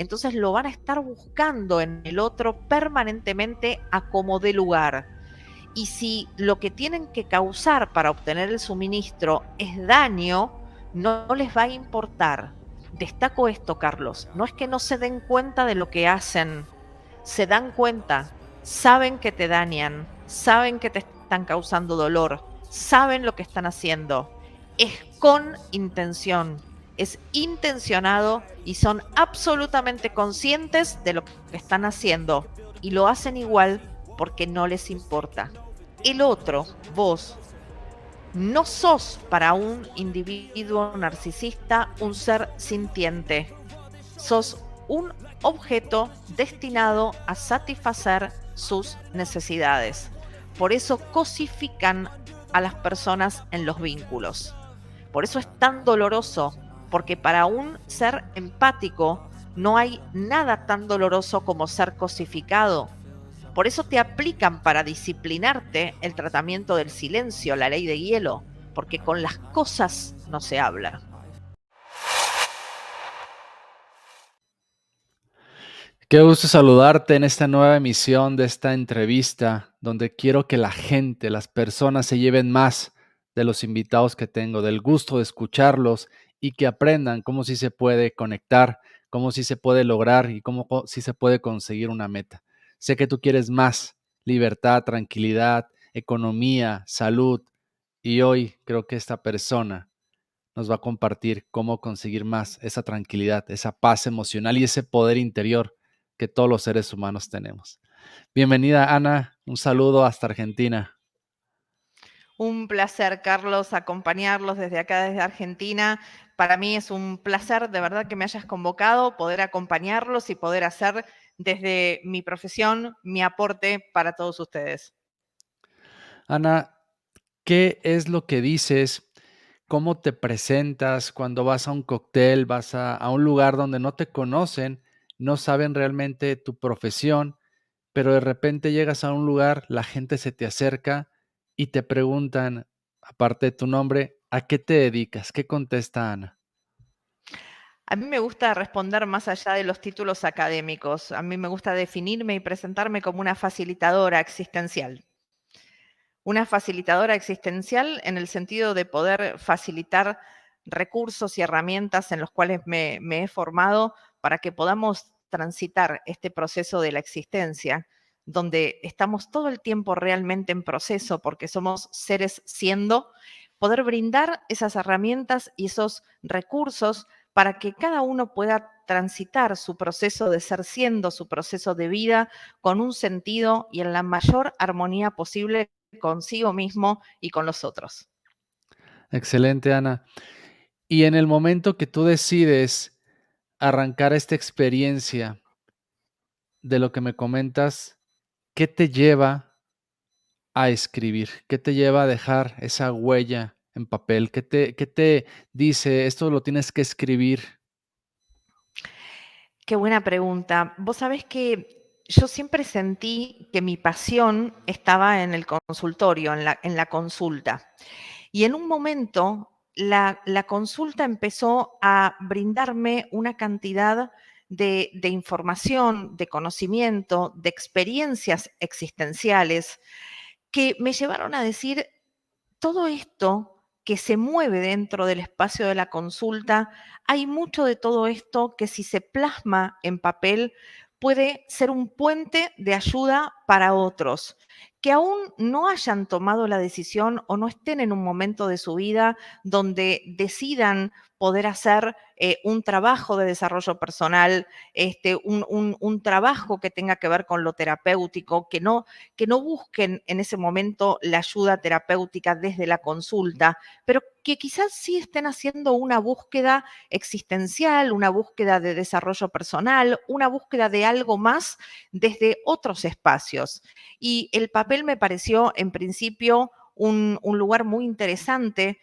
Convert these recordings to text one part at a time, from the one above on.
Entonces lo van a estar buscando en el otro permanentemente a como dé lugar. Y si lo que tienen que causar para obtener el suministro es daño, no les va a importar. Destaco esto, Carlos, no es que no se den cuenta de lo que hacen, se dan cuenta, saben que te dañan, saben que te están causando dolor, saben lo que están haciendo. Es con intención, es intencionado y son absolutamente conscientes de lo que están haciendo y lo hacen igual porque no les importa. El otro, vos, no sos para un individuo narcisista un ser sintiente. Sos un objeto destinado a satisfacer sus necesidades. Por eso cosifican a las personas en los vínculos. Por eso es tan doloroso, porque para un ser empático no hay nada tan doloroso como ser cosificado. Por eso te aplican para disciplinarte el tratamiento del silencio, la ley de hielo, porque con las cosas no se habla. Qué gusto saludarte en esta nueva emisión de esta entrevista, donde quiero que la gente, las personas se lleven más de los invitados que tengo, del gusto de escucharlos y que aprendan cómo sí se puede conectar, cómo sí se puede lograr y cómo sí se puede conseguir una meta. Sé que tú quieres más libertad, tranquilidad, economía, salud y hoy creo que esta persona nos va a compartir cómo conseguir más esa tranquilidad, esa paz emocional y ese poder interior que todos los seres humanos tenemos. Bienvenida, Ana. Un saludo hasta Argentina. Un placer, Carlos, acompañarlos desde acá, desde Argentina. Para mí es un placer, de verdad, que me hayas convocado, poder acompañarlos y poder hacer desde mi profesión mi aporte para todos ustedes. Ana, ¿qué es lo que dices? ¿Cómo te presentas cuando vas a un cóctel, vas a un lugar donde no te conocen, no saben realmente tu profesión, pero de repente llegas a un lugar, la gente se te acerca y te preguntan, aparte de tu nombre, ¿a qué te dedicas? ¿Qué contesta Ana? A mí me gusta responder más allá de los títulos académicos. A mí me gusta definirme y presentarme como una facilitadora existencial. Una facilitadora existencial en el sentido de poder facilitar recursos y herramientas en los cuales me he formado para que podamos transitar este proceso de la existencia, donde estamos todo el tiempo realmente en proceso porque somos seres siendo, poder brindar esas herramientas y esos recursos para que cada uno pueda transitar su proceso de ser siendo, su proceso de vida con un sentido y en la mayor armonía posible consigo mismo y con los otros. Excelente, Ana. Y en el momento que tú decides arrancar esta experiencia de lo que me comentas, ¿qué te lleva a escribir? ¿Qué te lleva a dejar esa huella en papel? ¿Qué te dice, esto lo tienes que escribir? Qué buena pregunta. Vos sabés que yo siempre sentí que mi pasión estaba en el consultorio, en la consulta. Y en un momento la consulta empezó a brindarme una cantidad de información, de conocimiento, de experiencias existenciales que me llevaron a decir, todo esto que se mueve dentro del espacio de la consulta, hay mucho de todo esto que si se plasma en papel puede ser un puente de ayuda para otros que aún no hayan tomado la decisión o no estén en un momento de su vida donde decidan poder hacer un trabajo de desarrollo personal, un trabajo que tenga que ver con lo terapéutico, que no busquen en ese momento la ayuda terapéutica desde la consulta, pero que quizás sí estén haciendo una búsqueda existencial, una búsqueda de desarrollo personal, una búsqueda de algo más desde otros espacios. Y el papel me pareció en principio un lugar muy interesante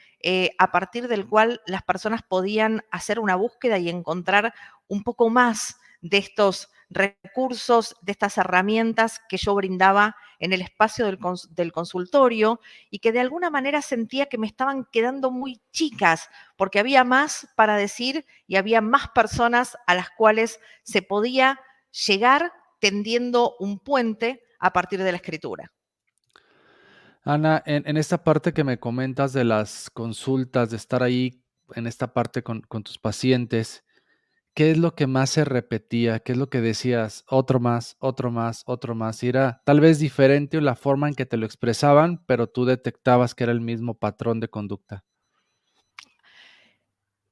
a partir del cual las personas podían hacer una búsqueda y encontrar un poco más de estos recursos, de estas herramientas que yo brindaba en el espacio del consultorio y que de alguna manera sentía que me estaban quedando muy chicas porque había más para decir y había más personas a las cuales se podía llegar tendiendo un puente a partir de la escritura. Ana, en esta parte que me comentas de las consultas, de estar ahí en esta parte con tus pacientes, ¿qué es lo que más se repetía? ¿Qué es lo que decías? Otro más, otro más, otro más. Y era tal vez diferente la forma en que te lo expresaban, pero tú detectabas que era el mismo patrón de conducta.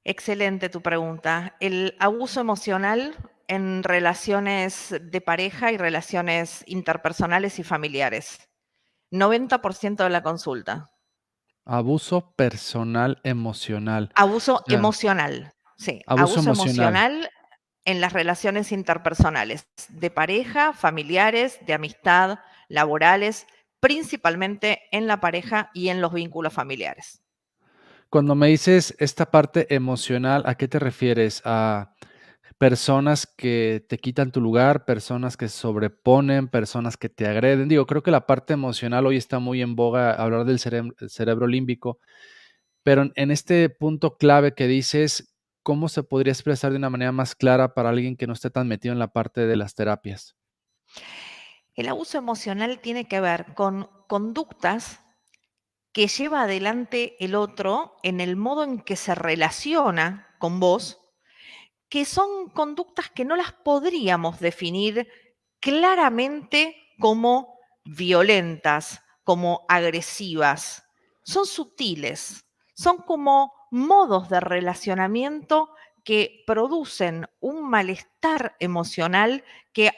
Excelente tu pregunta. El abuso emocional en relaciones de pareja y relaciones interpersonales y familiares. 90% de la consulta. Abuso personal emocional. O Abuso sea, emocional, sí, abuso abuso emocional. emocional en las relaciones interpersonales, de pareja, familiares, de amistad, laborales, principalmente en la pareja y en los vínculos familiares. Cuando me dices esta parte emocional, ¿a qué te refieres? ¿A personas que te quitan tu lugar, personas que se sobreponen, personas que te agreden? Digo, creo que la parte emocional hoy está muy en boga hablar del cerebro límbico, pero en este punto clave que dices, ¿cómo se podría expresar de una manera más clara para alguien que no esté tan metido en la parte de las terapias? El abuso emocional tiene que ver con conductas que lleva adelante el otro en el modo en que se relaciona con vos, que son conductas que no las podríamos definir claramente como violentas, como agresivas. Son sutiles, son como modos de relacionamiento que producen un malestar emocional que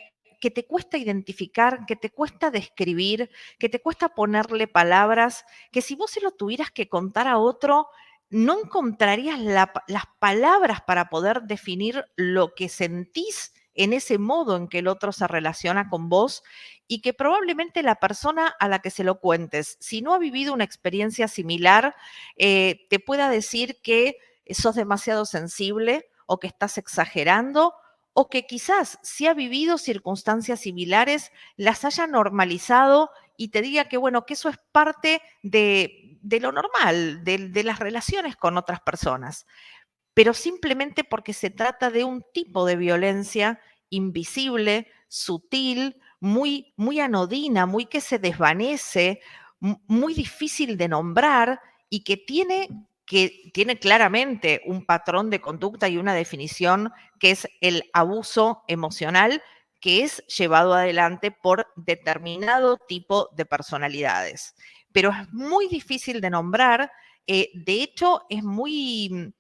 te cuesta identificar, que te cuesta describir, que te cuesta ponerle palabras, que si vos se lo tuvieras que contar a otro, no encontrarías las palabras para poder definir lo que sentís en ese modo en que el otro se relaciona con vos y que probablemente la persona a la que se lo cuentes, si no ha vivido una experiencia similar, te pueda decir que sos demasiado sensible o que estás exagerando o que quizás si ha vivido circunstancias similares las haya normalizado y te diga que, bueno, que eso es parte de lo normal, de las relaciones con otras personas, pero simplemente porque se trata de un tipo de violencia invisible, sutil, muy, muy anodina, muy que se desvanece, muy difícil de nombrar y que tiene claramente un patrón de conducta y una definición que es el abuso emocional, que es llevado adelante por determinado tipo de personalidades. Pero es muy difícil de nombrar, de hecho es muy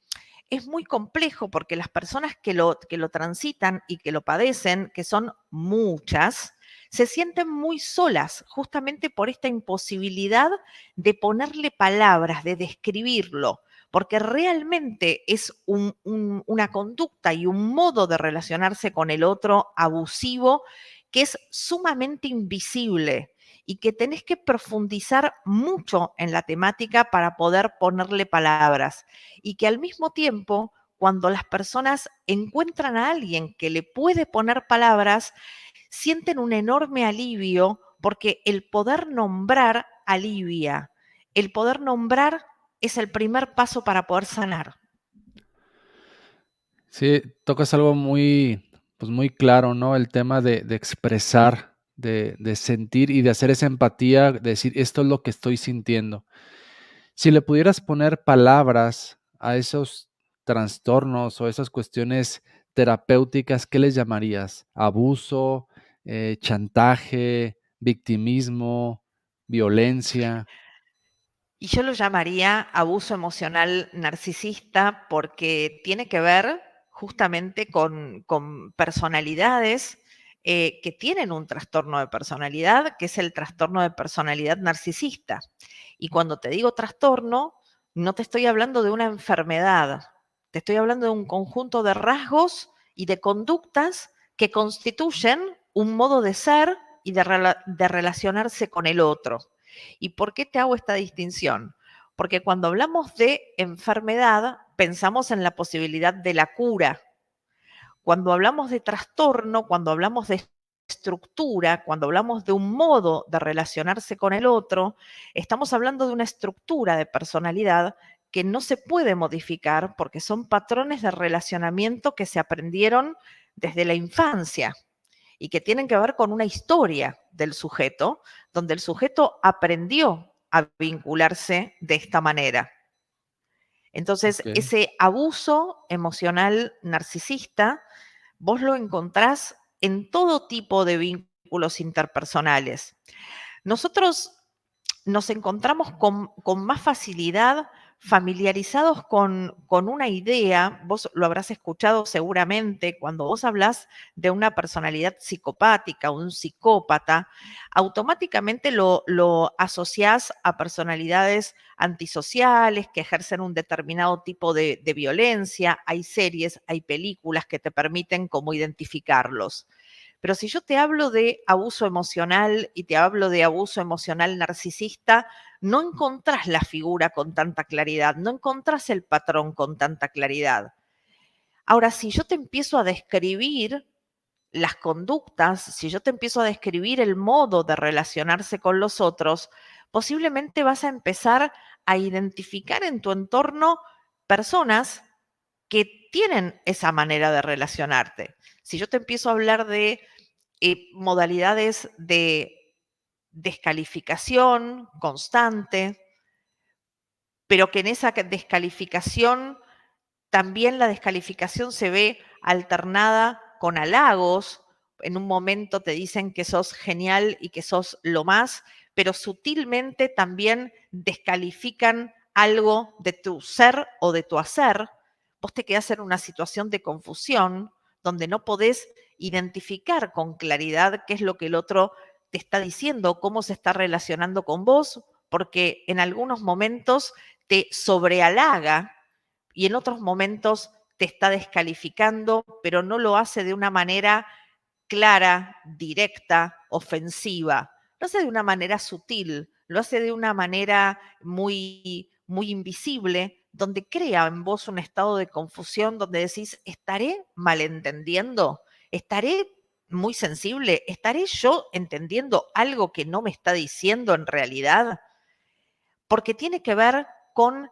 complejo porque las personas que lo transitan y que lo padecen, que son muchas, se sienten muy solas justamente por esta imposibilidad de ponerle palabras, de describirlo, porque realmente es una conducta y un modo de relacionarse con el otro abusivo que es sumamente invisible y que tenés que profundizar mucho en la temática para poder ponerle palabras y que al mismo tiempo, cuando las personas encuentran a alguien que le puede poner palabras, sienten un enorme alivio porque el poder nombrar alivia. El poder nombrar es el primer paso para poder sanar. Sí, tocas algo muy, pues muy claro, ¿no? El tema de expresar, de sentir y de hacer esa empatía, de decir, esto es lo que estoy sintiendo. Si le pudieras poner palabras a esos trastornos o esas cuestiones terapéuticas, ¿qué les llamarías? ¿Abuso, chantaje, victimismo, violencia? Y yo lo llamaría abuso emocional narcisista porque tiene que ver justamente con personalidades que tienen un trastorno de personalidad, que es el trastorno de personalidad narcisista. Y cuando te digo trastorno, no te estoy hablando de una enfermedad, te estoy hablando de un conjunto de rasgos y de conductas que constituyen un modo de ser y de relacionarse con el otro. ¿Y por qué te hago esta distinción? Porque cuando hablamos de enfermedad, pensamos en la posibilidad de la cura. Cuando hablamos de trastorno, cuando hablamos de estructura, cuando hablamos de un modo de relacionarse con el otro, estamos hablando de una estructura de personalidad que no se puede modificar porque son patrones de relacionamiento que se aprendieron desde la infancia y que tienen que ver con una historia del sujeto, donde el sujeto aprendió a vincularse de esta manera. Entonces, Ok. ese abuso emocional narcisista, vos lo encontrás en todo tipo de vínculos interpersonales. Nosotros nos encontramos con más facilidad familiarizados con una idea, vos lo habrás escuchado seguramente, cuando vos hablas de una personalidad psicopática, un psicópata, automáticamente lo asociás a personalidades antisociales que ejercen un determinado tipo de violencia. Hay series, hay películas que te permiten como identificarlos. Pero si yo te hablo de abuso emocional y te hablo de abuso emocional narcisista, no encontrás la figura con tanta claridad, no encontrás el patrón con tanta claridad. Ahora, si yo te empiezo a describir las conductas, si yo te empiezo a describir el modo de relacionarse con los otros, posiblemente vas a empezar a identificar en tu entorno personas que tienen esa manera de relacionarte. Si yo te empiezo a hablar de modalidades de descalificación constante, pero que en esa descalificación también la descalificación se ve alternada con halagos. En un momento te dicen que sos genial y que sos lo más, pero sutilmente también descalifican algo de tu ser o de tu hacer. Vos te quedás en una situación de confusión donde no podés identificar con claridad qué es lo que el otro te está diciendo, cómo se está relacionando con vos, porque en algunos momentos te sobrehalaga y en otros momentos te está descalificando, pero no lo hace de una manera clara, directa, ofensiva. Lo hace de una manera sutil, lo hace de una manera muy invisible, donde crea en vos un estado de confusión, donde decís, ¿estaré malentendiendo? ¿Estaré muy sensible? ¿Estaré yo entendiendo algo que no me está diciendo en realidad? Porque tiene que ver con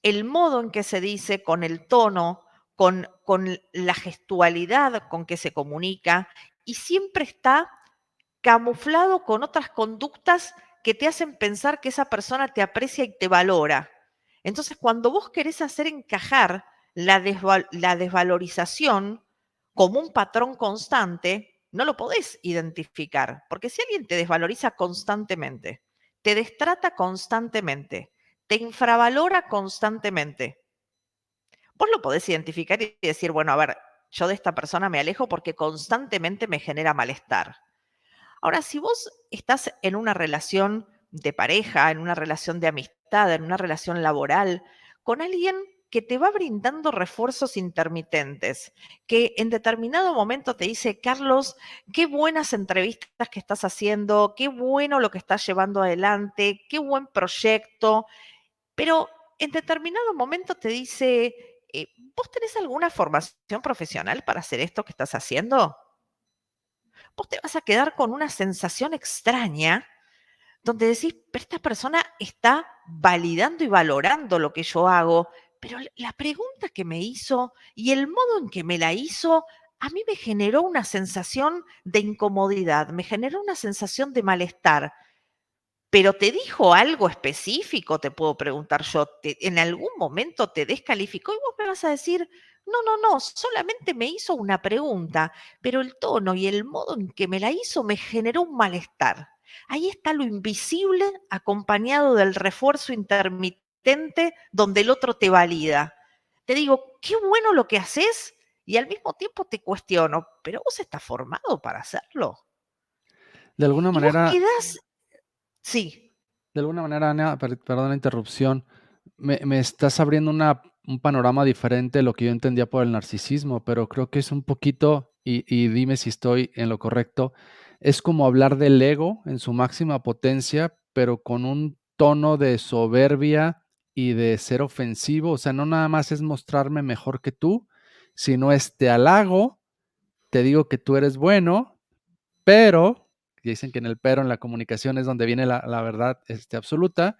el modo en que se dice, con el tono, con la gestualidad con que se comunica y siempre está camuflado con otras conductas que te hacen pensar que esa persona te aprecia y te valora. Entonces, cuando vos querés hacer encajar la desvalorización como un patrón constante, no lo podés identificar, porque si alguien te desvaloriza constantemente, te destrata constantemente, te infravalora constantemente, vos lo podés identificar y decir, bueno, a ver, yo de esta persona me alejo porque constantemente me genera malestar. Ahora, si vos estás en una relación de pareja, en una relación de amistad, en una relación laboral, con alguien que te va brindando refuerzos intermitentes, que en determinado momento te dice, Carlos, qué buenas entrevistas que estás haciendo, qué bueno lo que estás llevando adelante, qué buen proyecto, pero en determinado momento te dice, ¿vos tenés alguna formación profesional para hacer esto que estás haciendo? Vos te vas a quedar con una sensación extraña donde decís, pero esta persona está validando y valorando lo que yo hago, pero la pregunta que me hizo y el modo en que me la hizo, a mí me generó una sensación de incomodidad, me generó una sensación de malestar. Pero ¿te dijo algo específico? Te puedo preguntar yo. ¿En algún momento te descalificó? Y vos me vas a decir, no, no, no, solamente me hizo una pregunta, pero el tono y el modo en que me la hizo me generó un malestar. Ahí está lo invisible acompañado del refuerzo intermitente donde el otro te valida. Te digo, qué bueno lo que haces y al mismo tiempo te cuestiono, pero vos estás formado para hacerlo. De alguna Y vos manera, quedás, sí. Ana, perdón la interrupción, me estás abriendo un panorama diferente de lo que yo entendía por el narcisismo, pero creo que es un poquito, y dime si estoy en lo correcto, es como hablar del ego en su máxima potencia, pero con un tono de soberbia y de ser ofensivo. O sea, no nada más es mostrarme mejor que tú, sino es te halago, te digo que tú eres bueno, pero, dicen que en el pero, en la comunicación es donde viene la verdad, absoluta.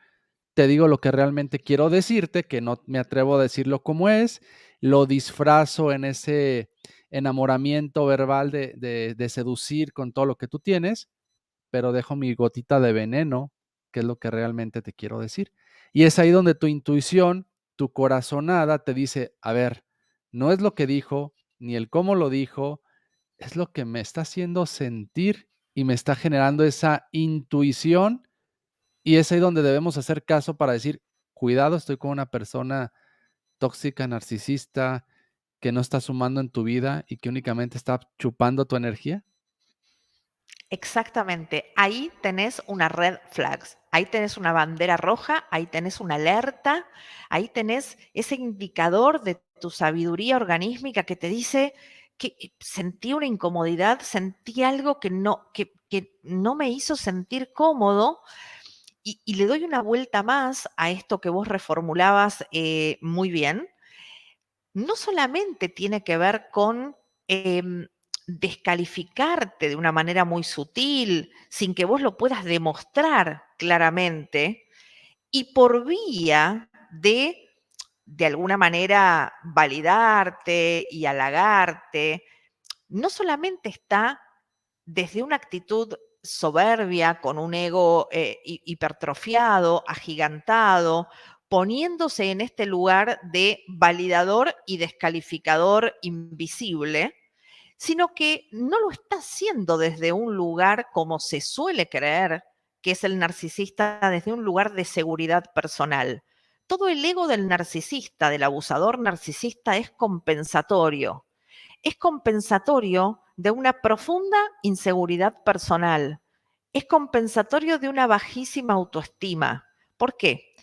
Te digo lo que realmente quiero decirte, que no me atrevo a decirlo como es, lo disfrazo en ese enamoramiento verbal de seducir con todo lo que tú tienes, pero dejo mi gotita de veneno, que es lo que realmente te quiero decir. Y es ahí donde tu intuición, tu corazonada te dice, a ver, no es lo que dijo, ni el cómo lo dijo, es lo que me está haciendo sentir y me está generando esa intuición, y es ahí donde debemos hacer caso para decir, cuidado, estoy con una persona tóxica, narcisista, que no está sumando en tu vida y que únicamente está chupando tu energía. Exactamente, ahí tenés una red flags, ahí tenés una bandera roja, ahí tenés una alerta, ahí tenés ese indicador de tu sabiduría organísmica que te dice que sentí una incomodidad, sentí algo que no me hizo sentir cómodo y le doy una vuelta más a esto que vos reformulabas muy bien. No solamente tiene que ver con descalificarte de una manera muy sutil, sin que vos lo puedas demostrar claramente, y por vía de alguna manera, validarte y halagarte, no solamente está desde una actitud soberbia, con un ego hipertrofiado, agigantado, poniéndose en este lugar de validador y descalificador invisible, sino que no lo está haciendo desde un lugar como se suele creer, que es el narcisista, desde un lugar de seguridad personal. Todo el ego del narcisista, del abusador narcisista, es compensatorio de una profunda inseguridad personal, es compensatorio de una bajísima autoestima. ¿Por qué?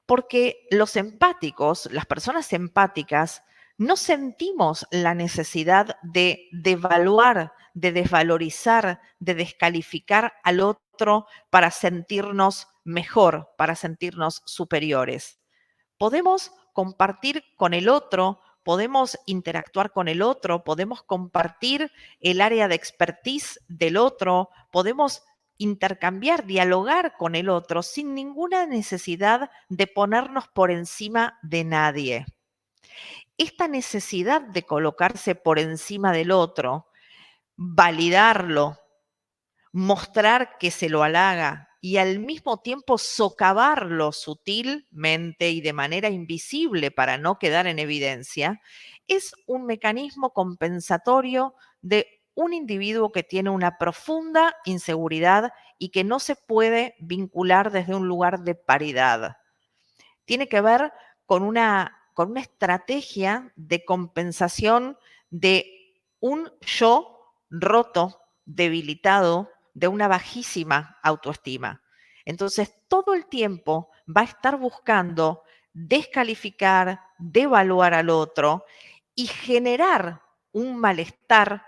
Porque los empáticos, las personas empáticas, no sentimos la necesidad de devaluar, de desvalorizar, de descalificar al otro para sentirnos mejor, para sentirnos superiores. Podemos compartir con el otro, podemos interactuar con el otro, podemos compartir el área de expertise del otro, podemos intercambiar, dialogar con el otro sin ninguna necesidad de ponernos por encima de nadie. Esta necesidad de colocarse por encima del otro, validarlo, mostrar que se lo halaga y al mismo tiempo socavarlo sutilmente y de manera invisible para no quedar en evidencia, es un mecanismo compensatorio de un individuo que tiene una profunda inseguridad y que no se puede vincular desde un lugar de paridad. Tiene que ver con una estrategia de compensación de un yo roto, debilitado, de una bajísima autoestima. Entonces, todo el tiempo va a estar buscando descalificar, devaluar al otro y generar un malestar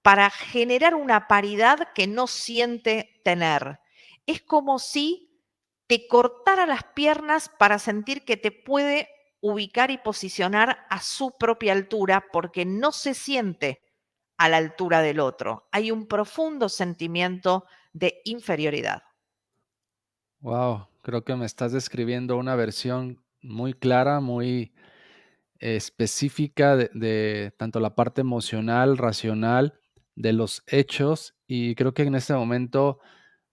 para generar una paridad que no siente tener. Es como si te cortara las piernas para sentir que te puede ubicar y posicionar a su propia altura porque no se siente a la altura del otro. Hay un profundo sentimiento de inferioridad. Wow, creo que me estás describiendo una versión muy clara, muy específica de tanto la parte emocional, racional, de los hechos, y creo que en este momento,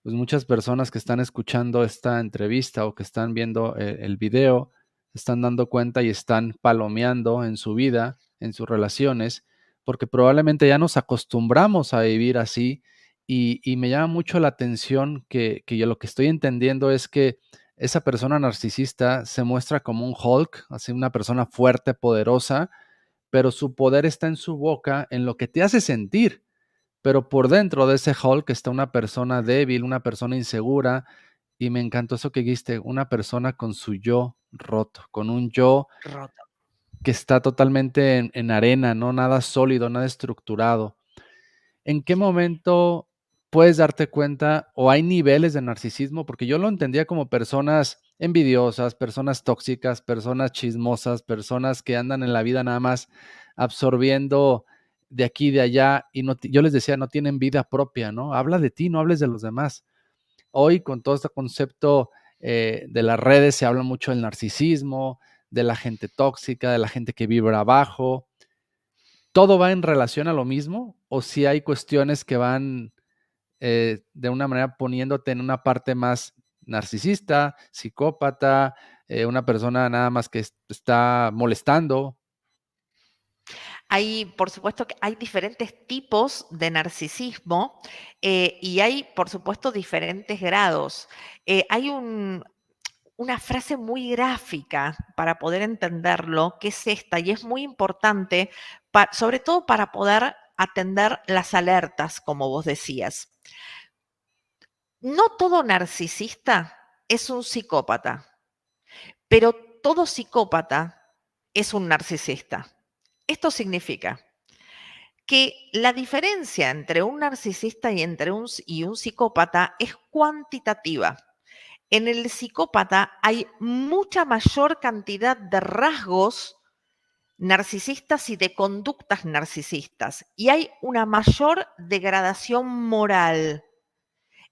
pues muchas personas que están escuchando esta entrevista o que están viendo el video, se están dando cuenta y están palomeando en su vida, en sus relaciones, porque probablemente ya nos acostumbramos a vivir así, y me llama mucho la atención que yo lo que estoy entendiendo es que esa persona narcisista se muestra como un Hulk, así una persona fuerte, poderosa, pero su poder está en su boca, en lo que te hace sentir. Pero por dentro de ese Hulk está una persona débil, una persona insegura, y me encantó eso que dijiste, una persona con su yo roto, con un yo Roto. que está totalmente en arena, ¿no? Nada sólido, nada estructurado. ¿En qué momento puedes darte cuenta o hay niveles de narcisismo? Porque yo lo entendía como personas envidiosas, personas tóxicas, personas chismosas, personas que andan en la vida nada más absorbiendo de aquí y de allá, y yo les decía, no tienen vida propia, ¿no? Habla de ti, no hables de los demás. Hoy con todo este concepto de las redes se habla mucho del narcisismo, de la gente tóxica, de la gente que vibra abajo. ¿Todo va en relación a lo mismo? ¿O si hay cuestiones que van de una manera poniéndote en una parte más narcisista, psicópata, una persona nada más que está molestando? Hay, por supuesto que hay diferentes tipos de narcisismo y hay, por supuesto, diferentes grados. Hay una frase muy gráfica para poder entenderlo, que es esta, y es muy importante, sobre todo para poder atender las alertas, como vos decías. No todo narcisista es un psicópata, pero todo psicópata es un narcisista. Esto significa que la diferencia entre un narcisista y un psicópata es cuantitativa. En el psicópata hay mucha mayor cantidad de rasgos narcisistas y de conductas narcisistas, y hay una mayor degradación moral.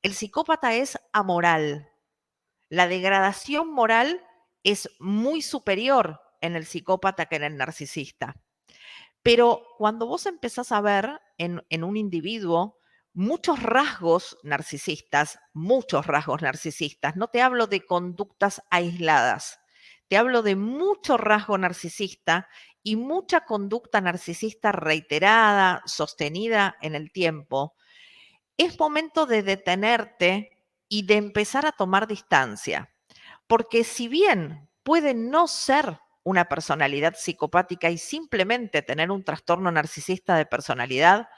El psicópata es amoral. La degradación moral es muy superior en el psicópata que en el narcisista. Pero cuando vos empezás a ver en un individuo muchos rasgos narcisistas, no te hablo de conductas aisladas, te hablo de mucho rasgo narcisista y mucha conducta narcisista reiterada, sostenida en el tiempo, es momento de detenerte y de empezar a tomar distancia. Porque si bien puede no ser una personalidad psicopática y simplemente tener un trastorno narcisista de personalidad,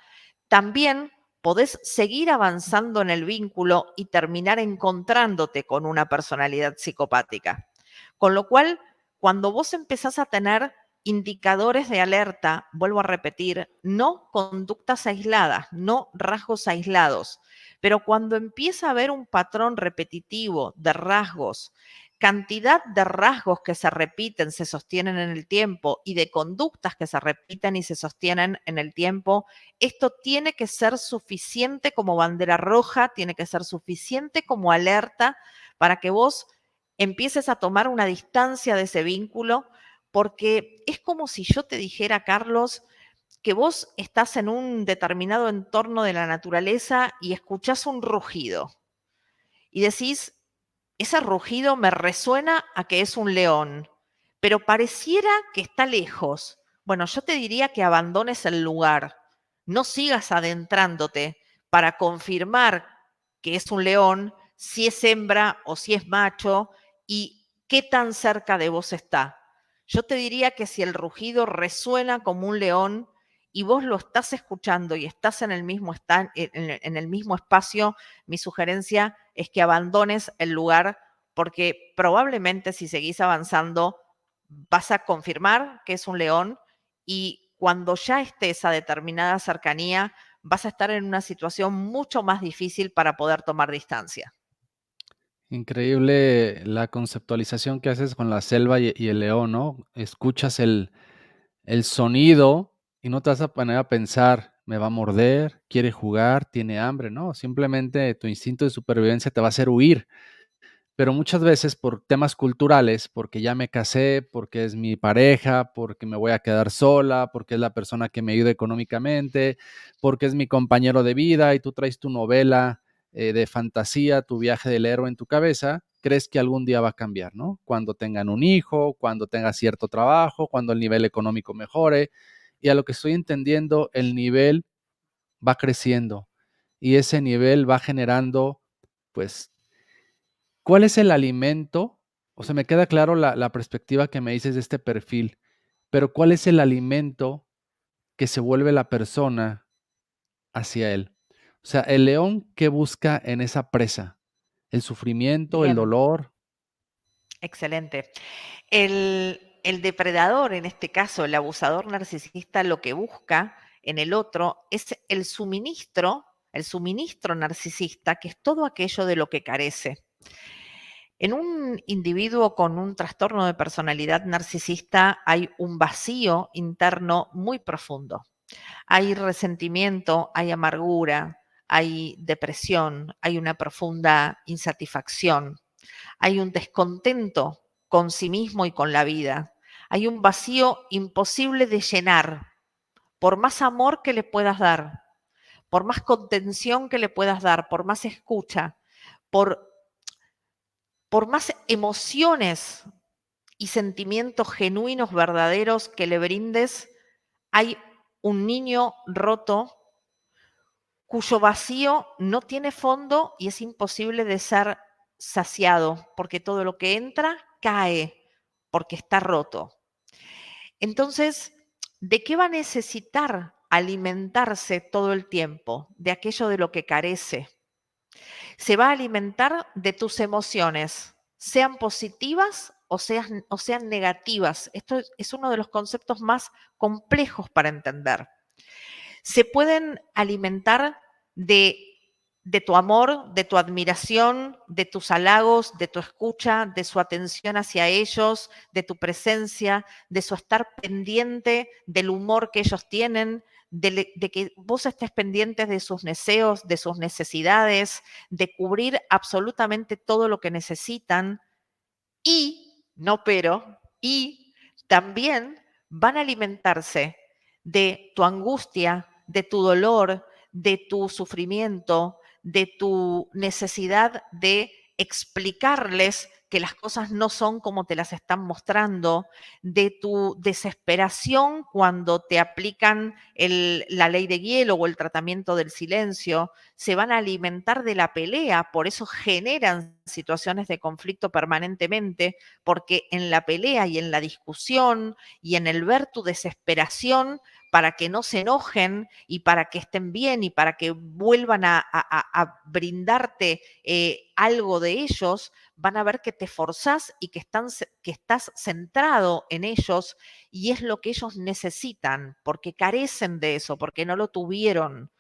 también podés seguir avanzando en el vínculo y terminar encontrándote con una personalidad psicopática. Con lo cual, cuando vos empezás a tener indicadores de alerta, vuelvo a repetir, no conductas aisladas, no rasgos aislados, pero cuando empieza a haber un patrón repetitivo de rasgos, cantidad de rasgos que se repiten, se sostienen en el tiempo y de conductas que se repiten y se sostienen en el tiempo, esto tiene que ser suficiente como bandera roja, tiene que ser suficiente como alerta para que vos empieces a tomar una distancia de ese vínculo, porque es como si yo te dijera, Carlos, que vos estás en un determinado entorno de la naturaleza y escuchás un rugido y decís, ese rugido me resuena a que es un león, pero pareciera que está lejos. Bueno, yo te diría que abandones el lugar, no sigas adentrándote para confirmar que es un león, si es hembra o si es macho y qué tan cerca de vos está. Yo te diría que si el rugido resuena como un león y vos lo estás escuchando y estás en el en el mismo espacio, mi sugerencia es que abandones el lugar porque probablemente si seguís avanzando vas a confirmar que es un león y cuando ya estés a determinada cercanía vas a estar en una situación mucho más difícil para poder tomar distancia. Increíble la conceptualización que haces con la selva y el león, ¿no? Escuchas el sonido y no te vas a poner a pensar, me va a morder, quiere jugar, tiene hambre, no, simplemente tu instinto de supervivencia te va a hacer huir. Pero muchas veces por temas culturales, porque ya me casé, porque es mi pareja, porque me voy a quedar sola, porque es la persona que me ayuda económicamente, porque es mi compañero de vida y tú traes tu novela de fantasía, tu viaje del héroe en tu cabeza, crees que algún día va a cambiar, ¿no? Cuando tengan un hijo, cuando tenga cierto trabajo, cuando el nivel económico mejore. Y a lo que estoy entendiendo, el nivel va creciendo y ese nivel va generando, pues, ¿cuál es el alimento? O sea, me queda claro la perspectiva que me dices de este perfil, pero ¿cuál es el alimento que se vuelve la persona hacia él? O sea, el león, ¿qué busca en esa presa? ¿El sufrimiento, el Bien, dolor? excelente. El depredador, en este caso el abusador narcisista, lo que busca en el otro es el suministro narcisista, que es todo aquello de lo que carece. En un individuo con un trastorno de personalidad narcisista hay un vacío interno muy profundo. Hay resentimiento, hay amargura, hay depresión, hay una profunda insatisfacción, hay un descontento con sí mismo y con la vida, hay un vacío imposible de llenar, por más amor que le puedas dar, por más contención que le puedas dar, por más escucha, por, por más emociones y sentimientos genuinos, verdaderos que le brindes, hay un niño roto cuyo vacío no tiene fondo y es imposible de ser saciado, porque todo lo que entra cae, porque está roto. Entonces, ¿de qué va a necesitar alimentarse todo el tiempo? De aquello de lo que carece. Se va a alimentar de tus emociones, sean positivas o sean negativas. Esto es uno de los conceptos más complejos para entender. Se pueden alimentar de, de tu amor, de tu admiración, de tus halagos, de tu escucha, de su atención hacia ellos, de tu presencia, de su estar pendiente del humor que ellos tienen, de que vos estés pendientes de sus deseos, de sus necesidades, de cubrir absolutamente todo lo que necesitan y, no pero, y también van a alimentarse de tu angustia, de tu dolor, de tu sufrimiento, de tu necesidad de explicarles que las cosas no son como te las están mostrando, de tu desesperación cuando te aplican la ley de hielo o el tratamiento del silencio, se van a alimentar de la pelea, por eso generan situaciones de conflicto permanentemente, porque en la pelea y en la discusión y en el ver tu desesperación para que no se enojen y para que estén bien y para que vuelvan a brindarte algo de ellos, van a ver que te forzás y que estás centrado en ellos y es lo que ellos necesitan, porque carecen de eso, porque no tuvieron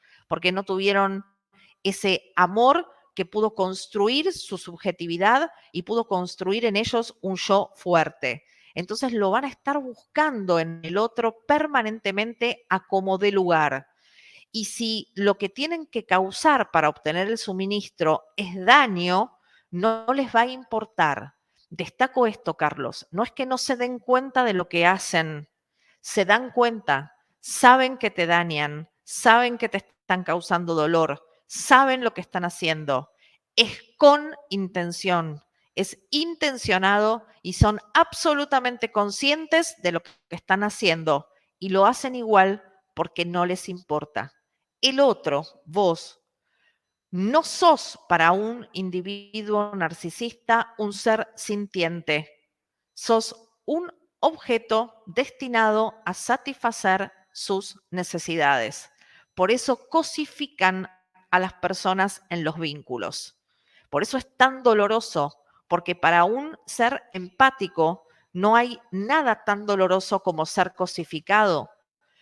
ese amor que pudo construir su subjetividad y pudo construir en ellos un yo fuerte. Entonces lo van a estar buscando en el otro permanentemente a como dé lugar. Y si lo que tienen que causar para obtener el suministro es daño, no les va a importar. Destaco esto, Carlos. No es que no se den cuenta de lo que hacen, se dan cuenta, saben que te dañan, saben que te están causando dolor, saben lo que están haciendo. Es con intención, es intencionado y son absolutamente conscientes de lo que están haciendo y lo hacen igual porque no les importa. El otro, vos, no sos para un individuo narcisista un ser sintiente. Sos un objeto destinado a satisfacer sus necesidades. Por eso cosifican a las personas en los vínculos. Por eso es tan doloroso, porque para un ser empático no hay nada tan doloroso como ser cosificado.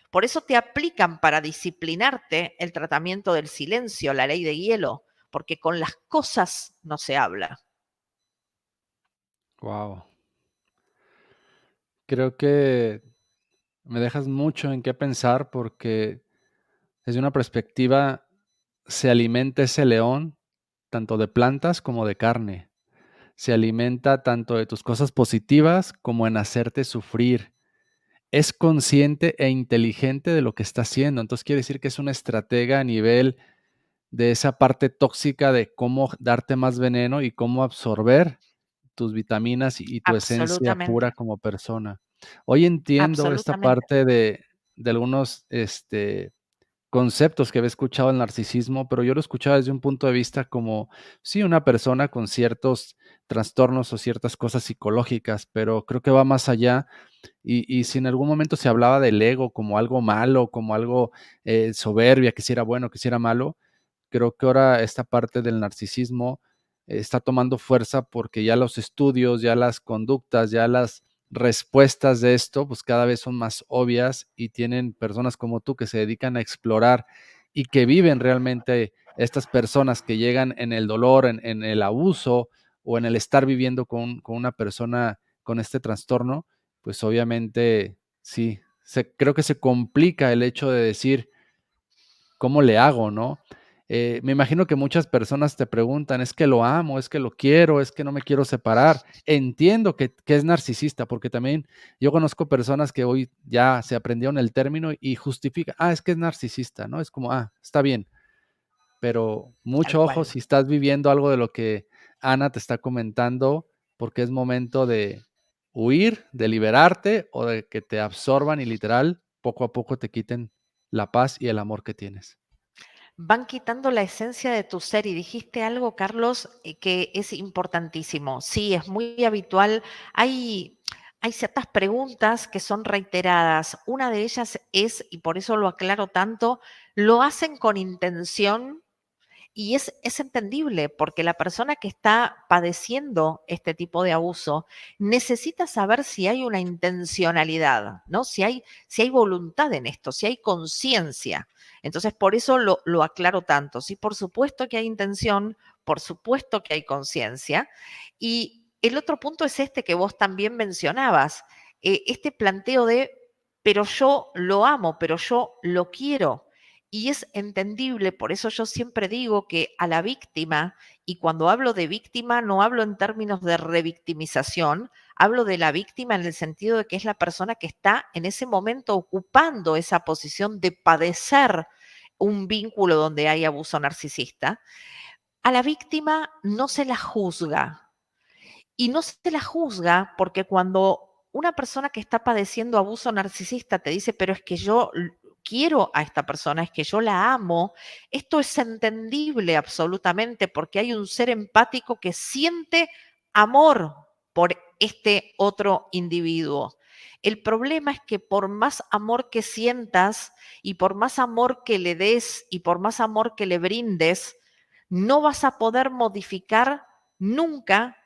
Por eso te aplican para disciplinarte el tratamiento del silencio, la ley de hielo, porque con las cosas no se habla. Wow. Creo que me dejas mucho en qué pensar porque desde una perspectiva se alimenta ese león tanto de plantas como de carne. Se alimenta tanto de tus cosas positivas como en hacerte sufrir. Es consciente e inteligente de lo que está haciendo. Entonces quiere decir que es una estratega a nivel de esa parte tóxica de cómo darte más veneno y cómo absorber tus vitaminas y tu esencia pura Absolutamente, como persona. Hoy entiendo esta absolutamente, parte de algunos, conceptos que había escuchado el narcisismo, pero yo lo escuchaba desde un punto de vista como, sí, una persona con ciertos trastornos o ciertas cosas psicológicas, pero creo que va más allá. Y si en algún momento se hablaba del ego como algo malo, como algo, soberbia, que si era bueno, que si era malo, creo que ahora esta parte del narcisismo está tomando fuerza porque ya los estudios, ya las conductas, ya las respuestas de esto, pues cada vez son más obvias y tienen personas como tú que se dedican a explorar y que viven realmente estas personas que llegan en el dolor, en el abuso o en el estar viviendo con una persona con este trastorno, pues obviamente sí, creo que se complica el hecho de decir, ¿cómo le hago, no? Me imagino que muchas personas te preguntan, es que lo amo, es que lo quiero, es que no me quiero separar. Entiendo que es narcisista, porque también yo conozco personas que hoy ya se aprendieron el término y justifican, es que es narcisista, ¿no? Es como, está bien, pero Tal mucho ojo cual. si estás viviendo algo de lo que Ana te está comentando, porque es momento de huir, de liberarte o de que te absorban y literal, poco a poco te quiten la paz y el amor que tienes. Van quitando la esencia de tu ser y dijiste algo, Carlos, que es importantísimo. Sí, es muy habitual. Hay ciertas preguntas que son reiteradas. Una de ellas es, y por eso lo aclaro tanto, ¿lo hacen con intención? Y es entendible porque la persona que está padeciendo este tipo de abuso necesita saber si hay una intencionalidad, ¿no? Si hay voluntad en esto, si hay conciencia. Entonces, por eso lo aclaro tanto. Sí, por supuesto que hay intención, por supuesto que hay conciencia. Y el otro punto es este que vos también mencionabas, este planteo de, pero yo lo amo, pero yo lo quiero. Y es entendible, por eso yo siempre digo que a la víctima, y cuando hablo de víctima no hablo en términos de revictimización, hablo de la víctima en el sentido de que es la persona que está en ese momento ocupando esa posición de padecer un vínculo donde hay abuso narcisista. A la víctima no se la juzga, y no se la juzga porque cuando una persona que está padeciendo abuso narcisista te dice, pero es que yo quiero a esta persona, es que yo la amo, esto es entendible absolutamente porque hay un ser empático que siente amor por este otro individuo. El problema es que por más amor que sientas y por más amor que le des y por más amor que le brindes, no vas a poder modificar nunca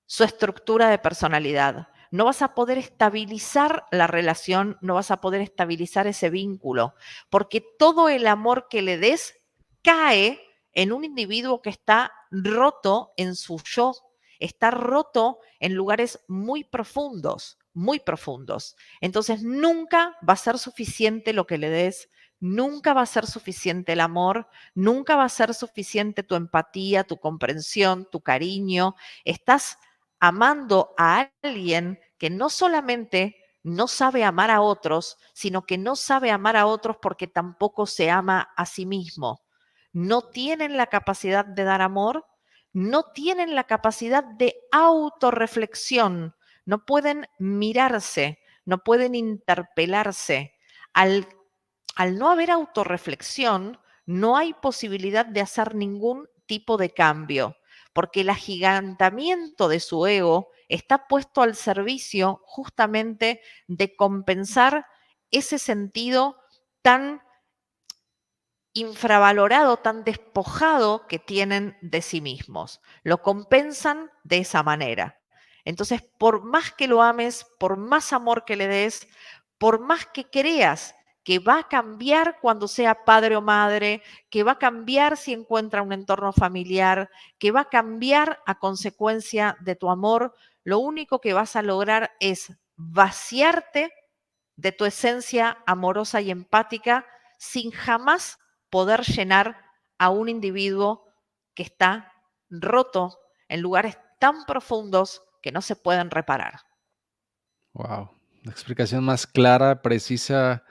su estructura de personalidad. No vas a poder estabilizar la relación, no vas a poder estabilizar ese vínculo, porque todo el amor que le des cae en un individuo que está roto en su yo, está roto en lugares muy profundos, muy profundos. Entonces nunca va a ser suficiente lo que le des, nunca va a ser suficiente el amor, nunca va a ser suficiente tu empatía, tu comprensión, tu cariño. Estás amando a alguien que no solamente no sabe amar a otros, sino que no sabe amar a otros porque tampoco se ama a sí mismo. No tienen la capacidad de dar amor, no tienen la capacidad de autorreflexión, no pueden mirarse, no pueden interpelarse. Al, al no haber autorreflexión, no hay posibilidad de hacer ningún tipo de cambio porque el agigantamiento de su ego está puesto al servicio justamente de compensar ese sentido tan infravalorado, tan despojado que tienen de sí mismos. Lo compensan de esa manera. Entonces, por más que lo ames, por más amor que le des, por más que creas que va a cambiar cuando sea padre o madre, que va a cambiar si encuentra un entorno familiar, que va a cambiar a consecuencia de tu amor, lo único que vas a lograr es vaciarte de tu esencia amorosa y empática sin jamás poder llenar a un individuo que está roto en lugares tan profundos que no se pueden reparar. Wow, la explicación más clara, precisa.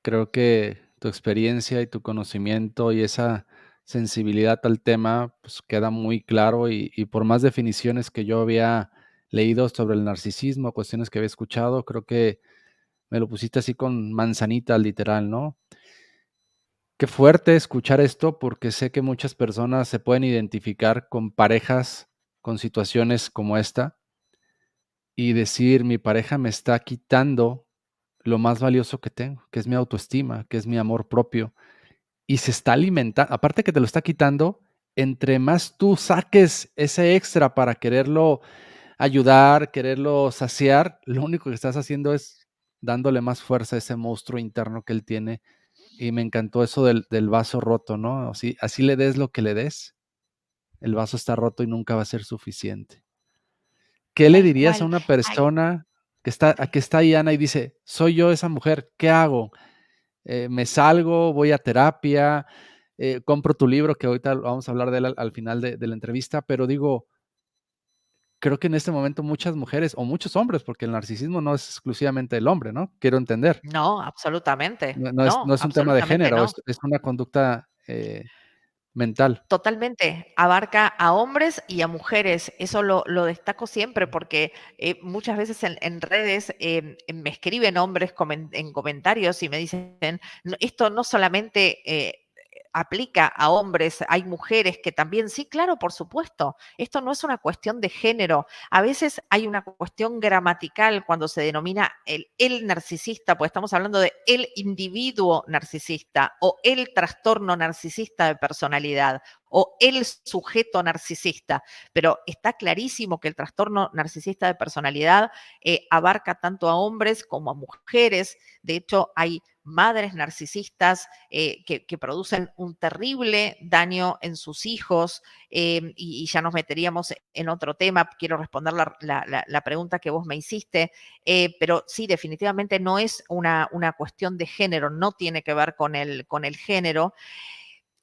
Creo que tu experiencia y tu conocimiento y esa sensibilidad al tema, pues queda muy claro y por más definiciones que yo había leído sobre el narcisismo, cuestiones que había escuchado, creo que me lo pusiste así con manzanita literal, ¿no? Qué fuerte escuchar esto porque sé que muchas personas se pueden identificar con parejas, con situaciones como esta y decir, mi pareja me está quitando lo más valioso que tengo, que es mi autoestima, que es mi amor propio. Y se está alimentando, aparte que te lo está quitando, entre más tú saques ese extra para quererlo ayudar, quererlo saciar, lo único que estás haciendo es dándole más fuerza a ese monstruo interno que él tiene. Y me encantó eso del vaso roto, ¿no? Así le des lo que le des, el vaso está roto y nunca va a ser suficiente. ¿Qué le Tal dirías a cual. una Ay, persona? que está ahí Ana y dice, soy yo esa mujer, ¿qué hago? Me salgo, voy a terapia, compro tu libro, que ahorita vamos a hablar de él al final de la entrevista, pero digo, creo que en este momento muchas mujeres o muchos hombres, porque el narcisismo no es exclusivamente el hombre, ¿no? Quiero entender. No, absolutamente. No No, es un tema de absolutamente género, no. es una conducta, mental. Totalmente, abarca a hombres y a mujeres, eso lo destaco siempre porque muchas veces en redes me escriben hombres en comentarios y me dicen, Esto no solamente aplica a hombres, hay mujeres que también, sí, claro, por supuesto, esto no es una cuestión de género, a veces hay una cuestión gramatical cuando se denomina el narcisista, pues estamos hablando de el individuo narcisista o el trastorno narcisista de personalidad o el sujeto narcisista, pero está clarísimo que el trastorno narcisista de personalidad abarca tanto a hombres como a mujeres. De hecho, hay madres narcisistas que producen un terrible daño en sus hijos y ya nos meteríamos en otro tema. Quiero responder la pregunta que vos me hiciste, pero sí, definitivamente no es una cuestión de género, no tiene que ver con el género.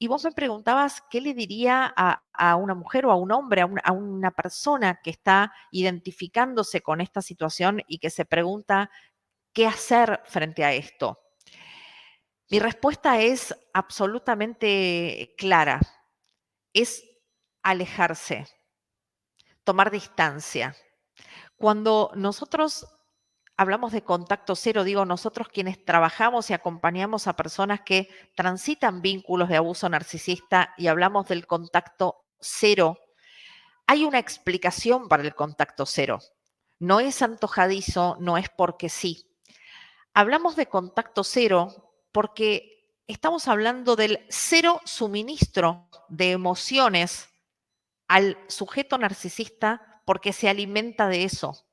Y vos me preguntabas qué le diría a una mujer o a un hombre, a una persona que está identificándose con esta situación y que se pregunta qué hacer frente a esto. Mi respuesta es absolutamente clara, es alejarse, tomar distancia. Cuando nosotros hablamos de contacto cero, digo nosotros quienes trabajamos y acompañamos a personas que transitan vínculos de abuso narcisista y hablamos del contacto cero, hay una explicación para el contacto cero. No es antojadizo, no es porque sí. Hablamos de contacto cero porque estamos hablando del cero suministro de emociones al sujeto narcisista porque se alimenta de eso.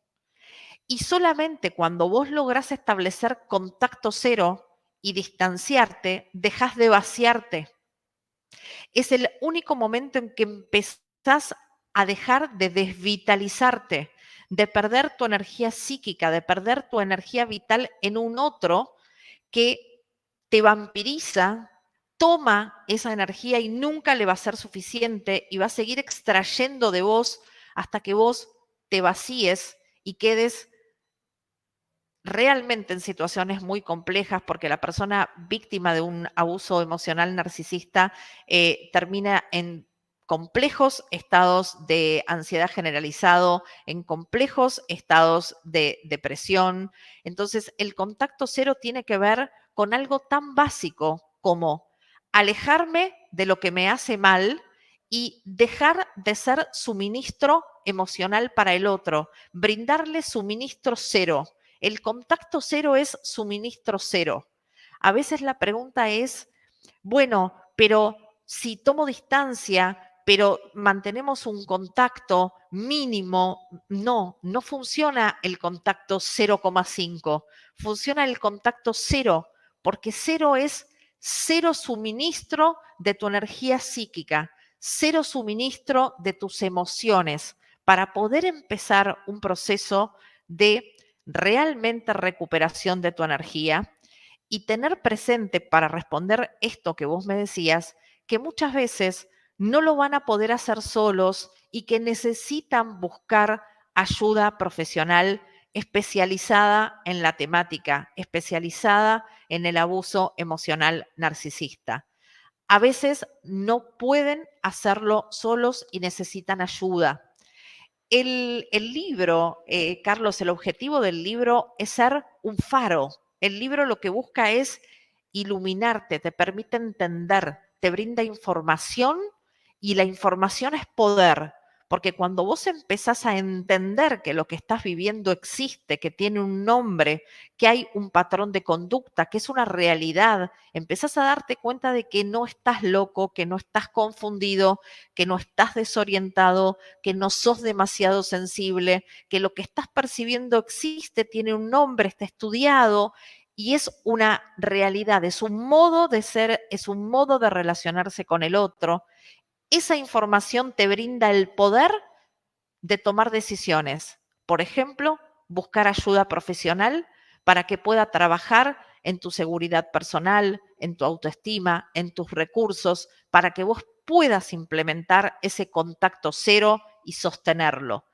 Y solamente cuando vos lográs establecer contacto cero y distanciarte, dejas de vaciarte. Es el único momento en que empezás a dejar de desvitalizarte, de perder tu energía psíquica, de perder tu energía vital en un otro que te vampiriza, toma esa energía y nunca le va a ser suficiente y va a seguir extrayendo de vos hasta que vos te vacíes y quedes realmente en situaciones muy complejas porque la persona víctima de un abuso emocional narcisista termina en complejos estados de ansiedad generalizado, en complejos estados de depresión. Entonces, el contacto cero tiene que ver con algo tan básico como alejarme de lo que me hace mal y dejar de ser suministro emocional para el otro, brindarle suministro cero. El contacto cero es suministro cero. A veces la pregunta es, bueno, pero si tomo distancia, pero mantenemos un contacto mínimo, no funciona el contacto 0,5, funciona el contacto cero, porque cero es cero suministro de tu energía psíquica, cero suministro de tus emociones, para poder empezar un proceso de realmente recuperación de tu energía y tener presente para responder esto que vos me decías, que muchas veces no lo van a poder hacer solos y que necesitan buscar ayuda profesional especializada en la temática, especializada en el abuso emocional narcisista. A veces no pueden hacerlo solos y necesitan ayuda. El libro, Carlos, el objetivo del libro es ser un faro. El libro lo que busca es iluminarte, te permite entender, te brinda información y la información es poder. Porque cuando vos empezás a entender que lo que estás viviendo existe, que tiene un nombre, que hay un patrón de conducta, que es una realidad, empezás a darte cuenta de que no estás loco, que no estás confundido, que no estás desorientado, que no sos demasiado sensible, que lo que estás percibiendo existe, tiene un nombre, está estudiado y es una realidad, es un modo de ser, es un modo de relacionarse con el otro. Esa información te brinda el poder de tomar decisiones. Por ejemplo, buscar ayuda profesional para que pueda trabajar en tu seguridad personal, en tu autoestima, en tus recursos, para que vos puedas implementar ese contacto cero y sostenerlo.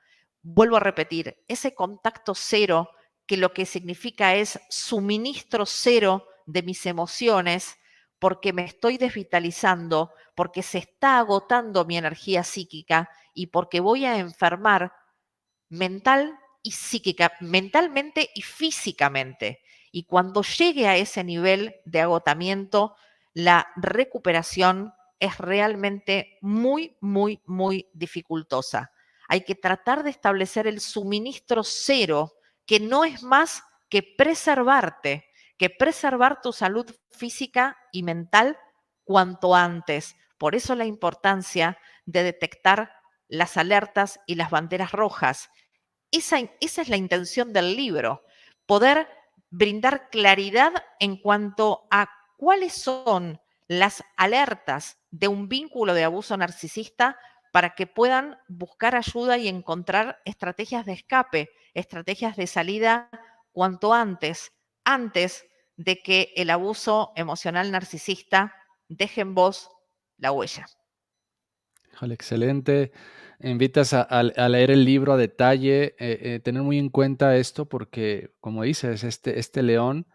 Vuelvo a repetir, ese contacto cero que lo que significa es suministro cero de mis emociones, porque me estoy desvitalizando, porque se está agotando mi energía psíquica y porque voy a enfermar mental y psíquica, mentalmente y físicamente. Y cuando llegue a ese nivel de agotamiento, la recuperación es realmente muy, muy, muy dificultosa. Hay que tratar de establecer el suministro cero, que no es más que preservar tu salud física y mental cuanto antes. Por eso la importancia de detectar las alertas y las banderas rojas. Esa es la intención del libro, poder brindar claridad en cuanto a cuáles son las alertas de un vínculo de abuso narcisista para que puedan buscar ayuda y encontrar estrategias de escape, estrategias de salida cuanto antes de que el abuso emocional narcisista deje en vos la huella. Híjole, excelente. Invitas a leer el libro a detalle, tener muy en cuenta esto porque, como dices, este león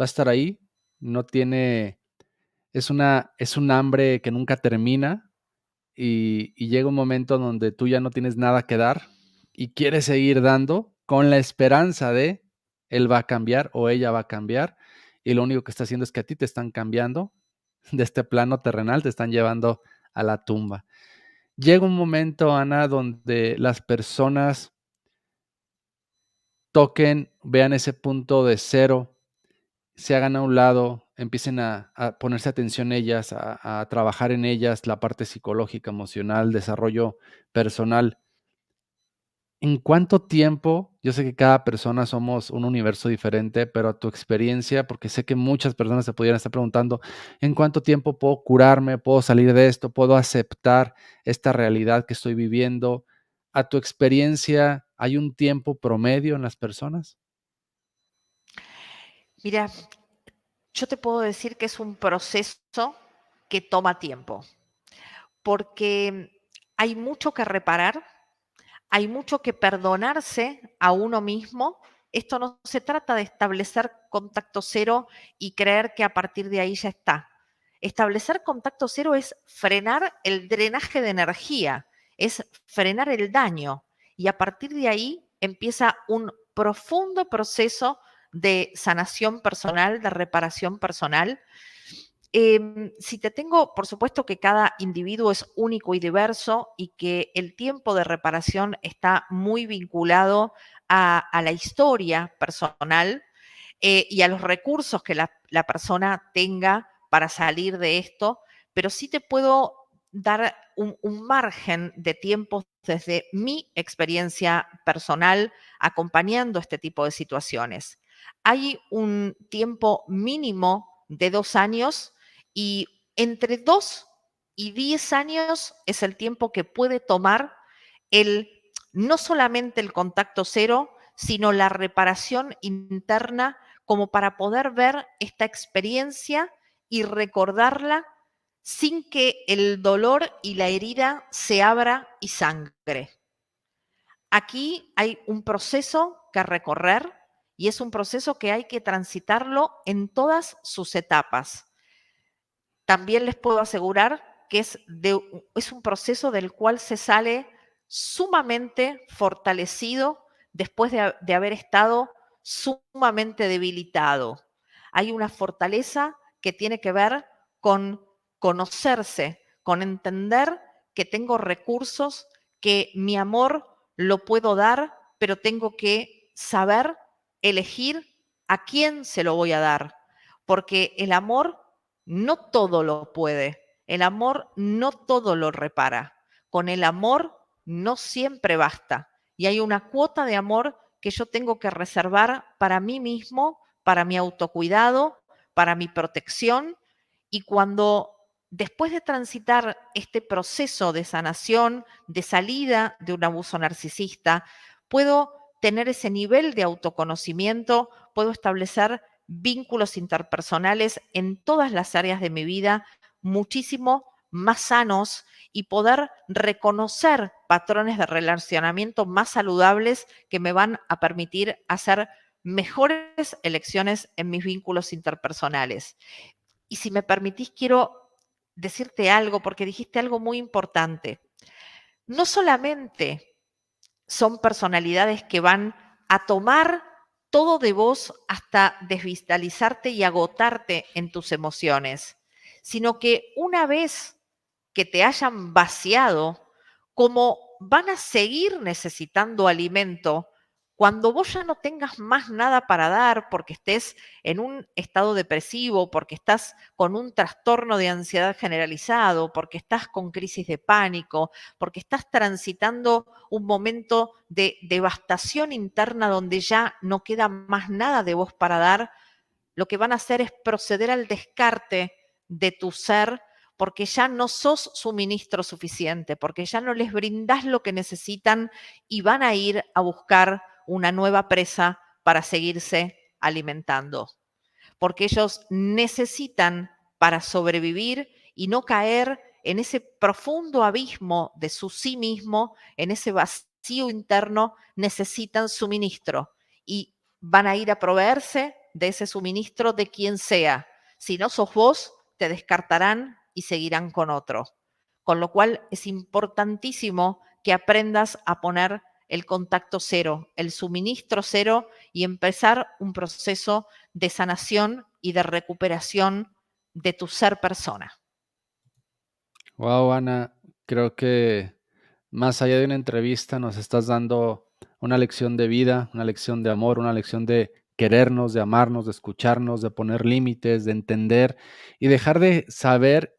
va a estar ahí, no tiene, es un hambre que nunca termina y llega un momento donde tú ya no tienes nada que dar y quieres seguir dando con la esperanza de él va a cambiar o ella va a cambiar y lo único que está haciendo es que a ti te están cambiando de este plano terrenal, te están llevando a la tumba. Llega un momento, Ana, donde las personas toquen, vean ese punto de cero, se hagan a un lado, empiecen a ponerse atención ellas, a trabajar en ellas, la parte psicológica, emocional, desarrollo personal. ¿En cuánto tiempo? Yo sé que cada persona somos un universo diferente, pero a tu experiencia, porque sé que muchas personas se pudieran estar preguntando, ¿en cuánto tiempo puedo curarme? ¿Puedo salir de esto? ¿Puedo aceptar esta realidad que estoy viviendo? A tu experiencia, ¿hay un tiempo promedio en las personas? Mira, yo te puedo decir que es un proceso que toma tiempo, porque hay mucho que reparar, hay mucho que perdonarse a uno mismo. Esto no se trata de establecer contacto cero y creer que a partir de ahí ya está. Establecer contacto cero es frenar el drenaje de energía, es frenar el daño y a partir de ahí empieza un profundo proceso de sanación personal, de reparación personal. Si te tengo, por supuesto que cada individuo es único y diverso y que el tiempo de reparación está muy vinculado a la historia personal y a los recursos que la persona tenga para salir de esto, pero sí te puedo dar un margen de tiempo desde mi experiencia personal acompañando este tipo de situaciones. Hay un tiempo mínimo de 2 años y entre 2 y 10 años es el tiempo que puede tomar el no solamente el contacto cero, sino la reparación interna como para poder ver esta experiencia y recordarla sin que el dolor y la herida se abra y sangre. Aquí hay un proceso que recorrer y es un proceso que hay que transitarlo en todas sus etapas. También les puedo asegurar que es un proceso del cual se sale sumamente fortalecido después de haber estado sumamente debilitado. Hay una fortaleza que tiene que ver con conocerse, con entender que tengo recursos, que mi amor lo puedo dar, pero tengo que saber elegir a quién se lo voy a dar, porque el amor no todo lo puede. El amor no todo lo repara. Con el amor no siempre basta. Y hay una cuota de amor que yo tengo que reservar para mí mismo, para mi autocuidado, para mi protección. Y cuando después de transitar este proceso de sanación, de salida de un abuso narcisista, puedo tener ese nivel de autoconocimiento, puedo establecer vínculos interpersonales en todas las áreas de mi vida muchísimo más sanos y poder reconocer patrones de relacionamiento más saludables que me van a permitir hacer mejores elecciones en mis vínculos interpersonales. Y si me permitís, quiero decirte algo, porque dijiste algo muy importante. No solamente son personalidades que van a tomar todo de vos hasta desvitalizarte y agotarte en tus emociones, sino que una vez que te hayan vaciado, como van a seguir necesitando alimento, cuando vos ya no tengas más nada para dar porque estés en un estado depresivo, porque estás con un trastorno de ansiedad generalizado, porque estás con crisis de pánico, porque estás transitando un momento de devastación interna donde ya no queda más nada de vos para dar, lo que van a hacer es proceder al descarte de tu ser porque ya no sos suministro suficiente, porque ya no les brindás lo que necesitan y van a ir a buscar una nueva presa para seguirse alimentando. Porque ellos necesitan, para sobrevivir y no caer en ese profundo abismo de su sí mismo, en ese vacío interno, necesitan suministro y van a ir a proveerse de ese suministro de quien sea. Si no sos vos, te descartarán y seguirán con otro. Con lo cual es importantísimo que aprendas a poner el contacto cero, el suministro cero y empezar un proceso de sanación y de recuperación de tu ser persona. Wow, Ana, creo que más allá de una entrevista nos estás dando una lección de vida, una lección de amor, una lección de querernos, de amarnos, de escucharnos, de poner límites, de entender y dejar de saber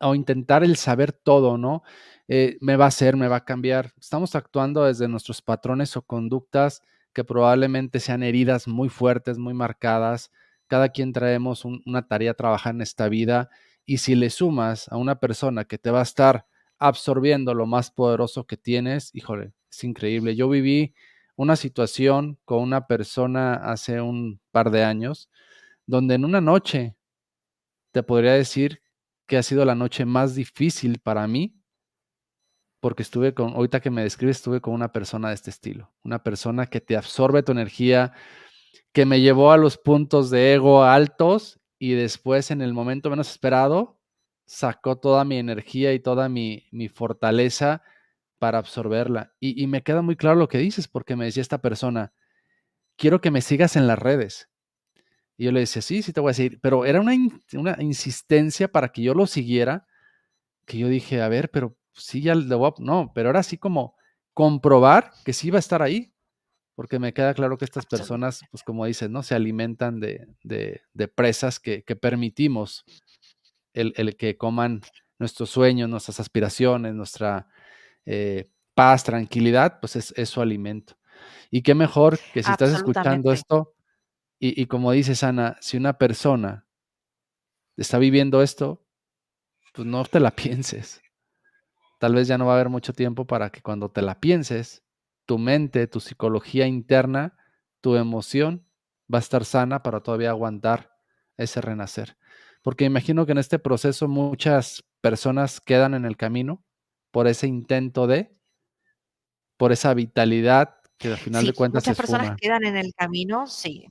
o intentar el saber todo, ¿no? Me va a hacer, me va a cambiar. Estamos actuando desde nuestros patrones o conductas que probablemente sean heridas muy fuertes, muy marcadas. Cada quien traemos una tarea a trabajar en esta vida y si le sumas a una persona que te va a estar absorbiendo lo más poderoso que tienes, híjole, es increíble. Yo viví una situación con una persona hace un par de años donde en una noche te podría decir que ha sido la noche más difícil para mí, porque ahorita que me describes, estuve con una persona de este estilo, una persona que te absorbe tu energía, que me llevó a los puntos de ego altos y después en el momento menos esperado sacó toda mi energía y toda mi fortaleza para absorberla. Y me queda muy claro lo que dices, porque me decía esta persona, quiero que me sigas en las redes. Y yo le decía, sí, sí te voy a seguir, pero era una insistencia para que yo lo siguiera, que yo dije, a ver, pero sí, ya le voy a no, pero era así como comprobar que sí iba a estar ahí, porque me queda claro que estas personas, pues, como dices, ¿no? Se alimentan de presas que permitimos el que coman nuestros sueños, nuestras aspiraciones, nuestra, paz, tranquilidad, pues, es su alimento. Y qué mejor que si estás escuchando Absolutamente. esto, y como dices, Ana, si una persona está viviendo esto, pues, no te la pienses. Tal vez ya no va a haber mucho tiempo para que cuando te la pienses, tu mente, tu psicología interna, tu emoción va a estar sana para todavía aguantar ese renacer. Porque imagino que en este proceso muchas personas quedan en el camino por ese intento por esa vitalidad que al final de Sí, cuentas se muchas personas esfuma. quedan en el camino, sí.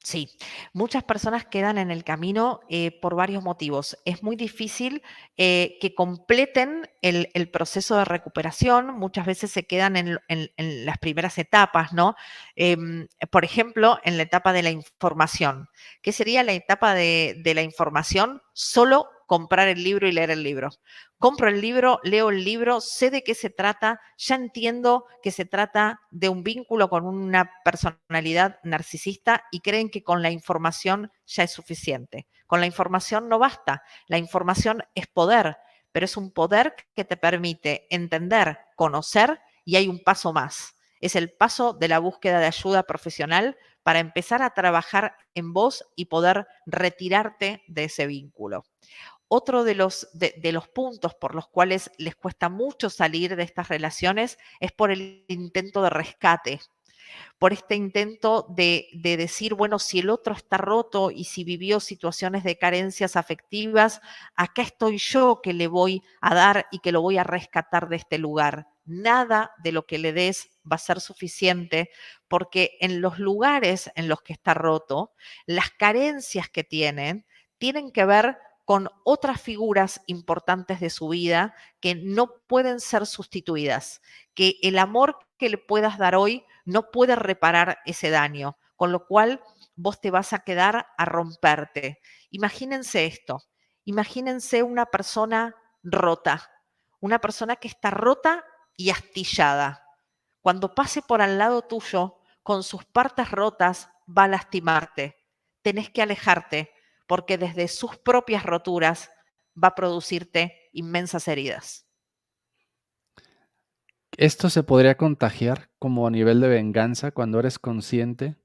Sí, muchas personas quedan en el camino por varios motivos. Es muy difícil que completen el proceso de recuperación. Muchas veces se quedan en las primeras etapas, ¿no? Por ejemplo, en la etapa de la información. ¿Qué sería la etapa de la información? Solo comprar el libro y leer el libro. Compro el libro, leo el libro, sé de qué se trata, ya entiendo que se trata de un vínculo con una personalidad narcisista y creen que con la información ya es suficiente. Con la información no basta, la información es poder, pero es un poder que te permite entender, conocer y hay un paso más. Es el paso de la búsqueda de ayuda profesional para empezar a trabajar en vos y poder retirarte de ese vínculo. Otro de los puntos por los cuales les cuesta mucho salir de estas relaciones es por el intento de rescate, por este intento de decir, bueno, si el otro está roto y si vivió situaciones de carencias afectivas, acá estoy yo que le voy a dar y que lo voy a rescatar de este lugar. Nada de lo que le des va a ser suficiente porque en los lugares en los que está roto, las carencias que tienen que ver con otras figuras importantes de su vida que no pueden ser sustituidas, que el amor que le puedas dar hoy no puede reparar ese daño, con lo cual vos te vas a quedar a romperte. Imagínense esto, imagínense una persona rota, una persona que está rota y astillada. Cuando pase por al lado tuyo, con sus partes rotas, va a lastimarte. Tenés que alejarte, porque desde sus propias roturas va a producirte inmensas heridas. ¿Esto se podría contagiar como a nivel de venganza cuando eres consciente?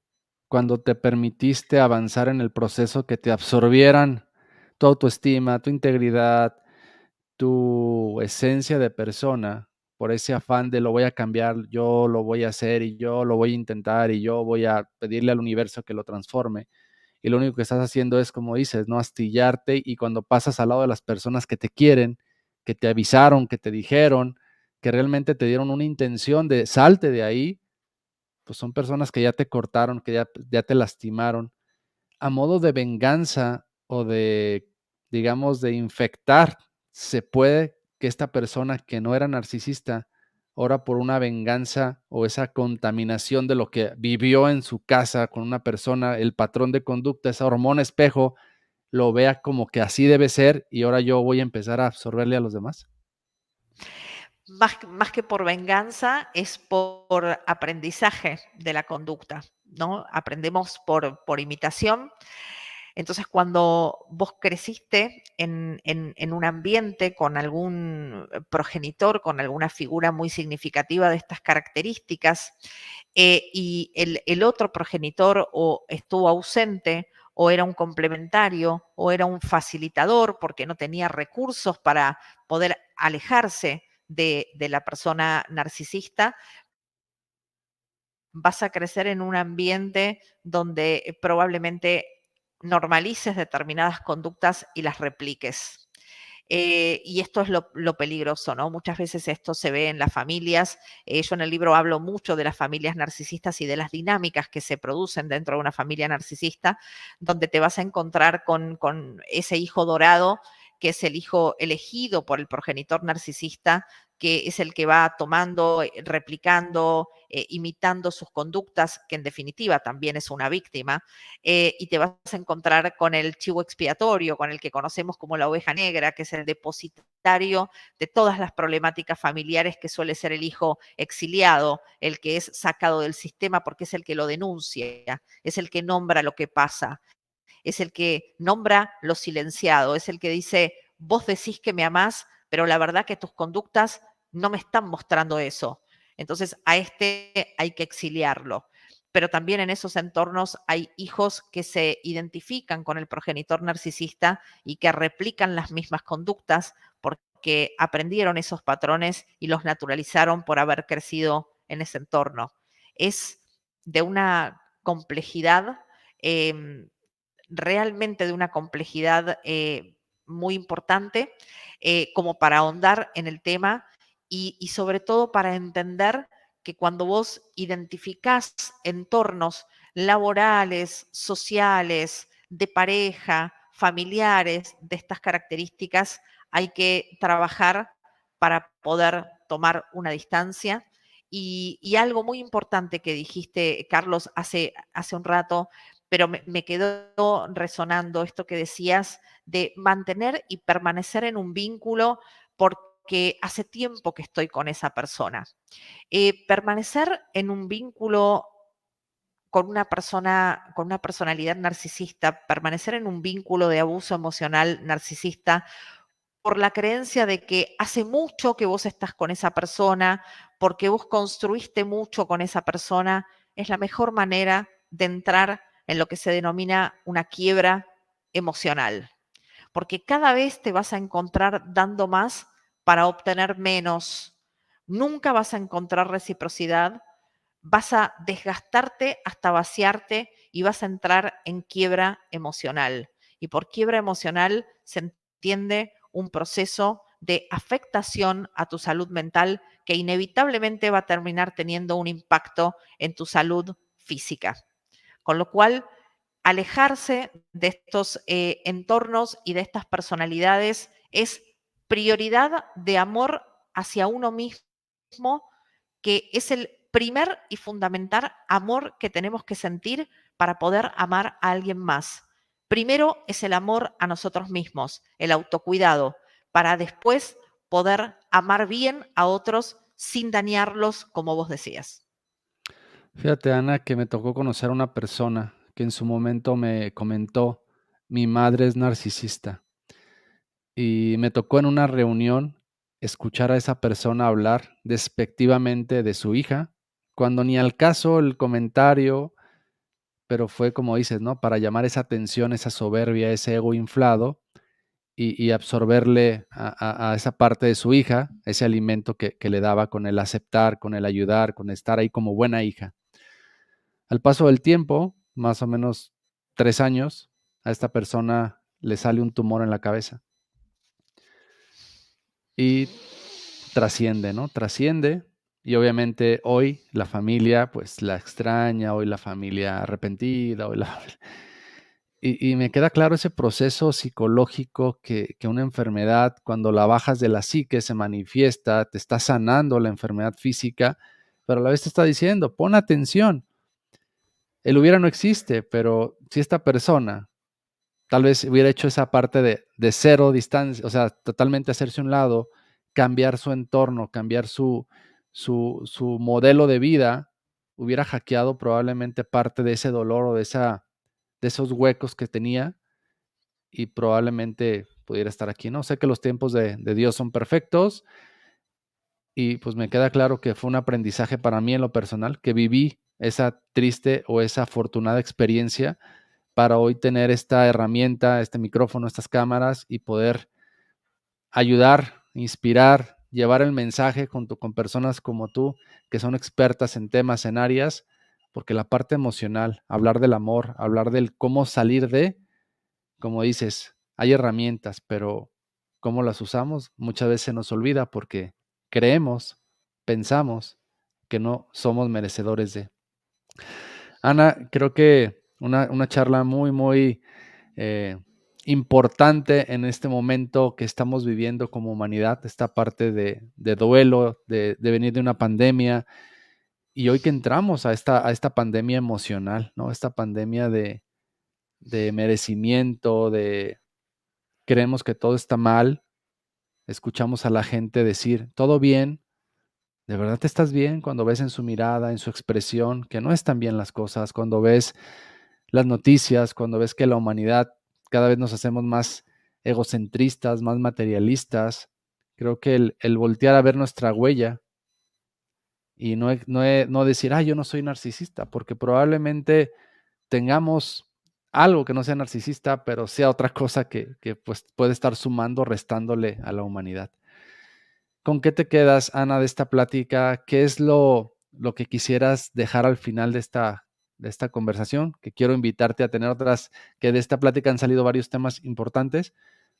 Cuando te permitiste avanzar en el proceso que te absorbieran tu autoestima, tu integridad, tu esencia de persona, por ese afán de lo voy a cambiar, yo lo voy a hacer y yo lo voy a intentar y yo voy a pedirle al universo que lo transforme. Y lo único que estás haciendo es, como dices, no astillarte y cuando pasas al lado de las personas que te quieren, que te avisaron, que te dijeron, que realmente te dieron una intención de salte de ahí, pues son personas que ya te cortaron, que ya te lastimaron a modo de venganza o de, digamos, de infectar, se puede que esta persona que no era narcisista, ahora por una venganza o esa contaminación de lo que vivió en su casa con una persona, el patrón de conducta, esa hormona espejo, lo vea como que así debe ser y ahora yo voy a empezar a absorberle a los demás. Más que por venganza, es por aprendizaje de la conducta, ¿no? Aprendemos por imitación. Entonces, cuando vos creciste en un ambiente con algún progenitor, con alguna figura muy significativa de estas características, y el otro progenitor o estuvo ausente, o era un complementario, o era un facilitador porque no tenía recursos para poder alejarse de la persona narcisista, vas a crecer en un ambiente donde probablemente normalices determinadas conductas y las repliques. Y esto es lo peligroso, ¿no? Muchas veces esto se ve en las familias. Yo en el libro hablo mucho de las familias narcisistas y de las dinámicas que se producen dentro de una familia narcisista, donde te vas a encontrar con ese hijo dorado, que es el hijo elegido por el progenitor narcisista, que es el que va tomando, replicando, imitando sus conductas, que en definitiva también es una víctima, y te vas a encontrar con el chivo expiatorio, con el que conocemos como la oveja negra, que es el depositario de todas las problemáticas familiares, que suele ser el hijo exiliado, el que es sacado del sistema porque es el que lo denuncia, es el que nombra lo que pasa, es el que nombra lo silenciado, es el que dice, vos decís que me amás, pero la verdad que tus conductas no me están mostrando eso. Entonces a este hay que exiliarlo. Pero también en esos entornos hay hijos que se identifican con el progenitor narcisista y que replican las mismas conductas porque aprendieron esos patrones y los naturalizaron por haber crecido en ese entorno. Es de una complejidad eh, realmente de una complejidad muy importante, como para ahondar en el tema y sobre todo para entender que cuando vos identificás entornos laborales, sociales, de pareja, familiares de estas características, hay que trabajar para poder tomar una distancia. Y algo muy importante que dijiste, Carlos, hace un rato, pero me quedó resonando esto que decías de mantener y permanecer en un vínculo porque hace tiempo que estoy con esa persona. Permanecer en un vínculo con una persona, con una personalidad narcisista, permanecer en un vínculo de abuso emocional narcisista por la creencia de que hace mucho que vos estás con esa persona, porque vos construiste mucho con esa persona, es la mejor manera de entrar en lo que se denomina una quiebra emocional. porque cada vez te vas a encontrar dando más para obtener menos. Nunca vas a encontrar reciprocidad, vas a desgastarte hasta vaciarte y vas a entrar en quiebra emocional. Y por quiebra emocional se entiende un proceso de afectación a tu salud mental que inevitablemente va a terminar teniendo un impacto en tu salud física. Con lo cual, alejarse de estos entornos y de estas personalidades es prioridad de amor hacia uno mismo, que es el primer y fundamental amor que tenemos que sentir para poder amar a alguien más. Primero es el amor a nosotros mismos, el autocuidado, para después poder amar bien a otros sin dañarlos, como vos decías. Fíjate, Ana, que me tocó conocer a una persona que en su momento me comentó, mi madre es narcisista. Y me tocó en una reunión escuchar a esa persona hablar despectivamente de su hija, cuando ni al caso el comentario, pero fue como dices, ¿no? Para llamar esa atención, esa soberbia, ese ego inflado y absorberle a esa parte de su hija, ese alimento que le daba con el aceptar, con el ayudar, con estar ahí como buena hija. Al paso del tiempo, más o menos 3 años, a esta persona le sale un tumor en la cabeza y trasciende, ¿no? Trasciende y obviamente hoy la familia, pues, la extraña, hoy la familia arrepentida, hoy la y me queda claro ese proceso psicológico que una enfermedad, cuando la bajas de la psique, se manifiesta, te está sanando la enfermedad física, pero a la vez te está diciendo: "Pon atención". El hubiera no existe, pero si esta persona tal vez hubiera hecho esa parte de cero distancia, o sea, totalmente hacerse a un lado, cambiar su entorno, cambiar su modelo de vida, hubiera hackeado probablemente parte de ese dolor o de esos huecos que tenía y probablemente pudiera estar aquí, ¿no? Sé que los tiempos de Dios son perfectos y, pues, me queda claro que fue un aprendizaje para mí en lo personal, que viví esa triste o esa afortunada experiencia para hoy tener esta herramienta, este micrófono, estas cámaras y poder ayudar, inspirar, llevar el mensaje junto con personas como tú, que son expertas en temas, en áreas, porque la parte emocional, hablar del amor, hablar del cómo salir de, como dices, hay herramientas, pero cómo las usamos muchas veces se nos olvida porque creemos, pensamos que no somos merecedores de. Ana, creo que una charla muy, muy eh, importante en este momento que estamos viviendo como humanidad, esta parte de duelo, de venir de una pandemia y hoy que entramos a esta pandemia emocional, ¿no? Esta pandemia de merecimiento, de creemos que todo está mal, escuchamos a la gente decir, todo bien, ¿de verdad te estás bien? Cuando ves en su mirada, en su expresión, que no están bien las cosas, cuando ves las noticias, cuando ves que la humanidad cada vez nos hacemos más egocentristas, más materialistas, creo que el voltear a ver nuestra huella y no decir, ah, yo no soy narcisista, porque probablemente tengamos algo que no sea narcisista, pero sea otra cosa que pues puede estar sumando, restándole a la humanidad. ¿Con qué te quedas, Ana, de esta plática? ¿Qué es lo que quisieras dejar al final de esta conversación? Que quiero invitarte a tener otras, que de esta plática han salido varios temas importantes,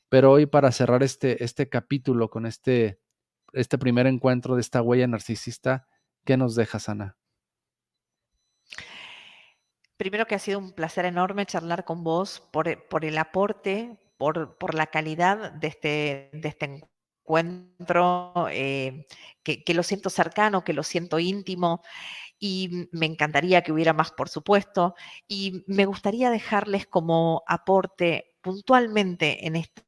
pero hoy para cerrar este capítulo con este primer encuentro de esta huella narcisista, ¿qué nos dejas, Ana? Primero que ha sido un placer enorme charlar con vos por el aporte, por la calidad de este encuentro, que lo siento cercano, que lo siento íntimo y me encantaría que hubiera más, por supuesto. Y me gustaría dejarles como aporte puntualmente en esta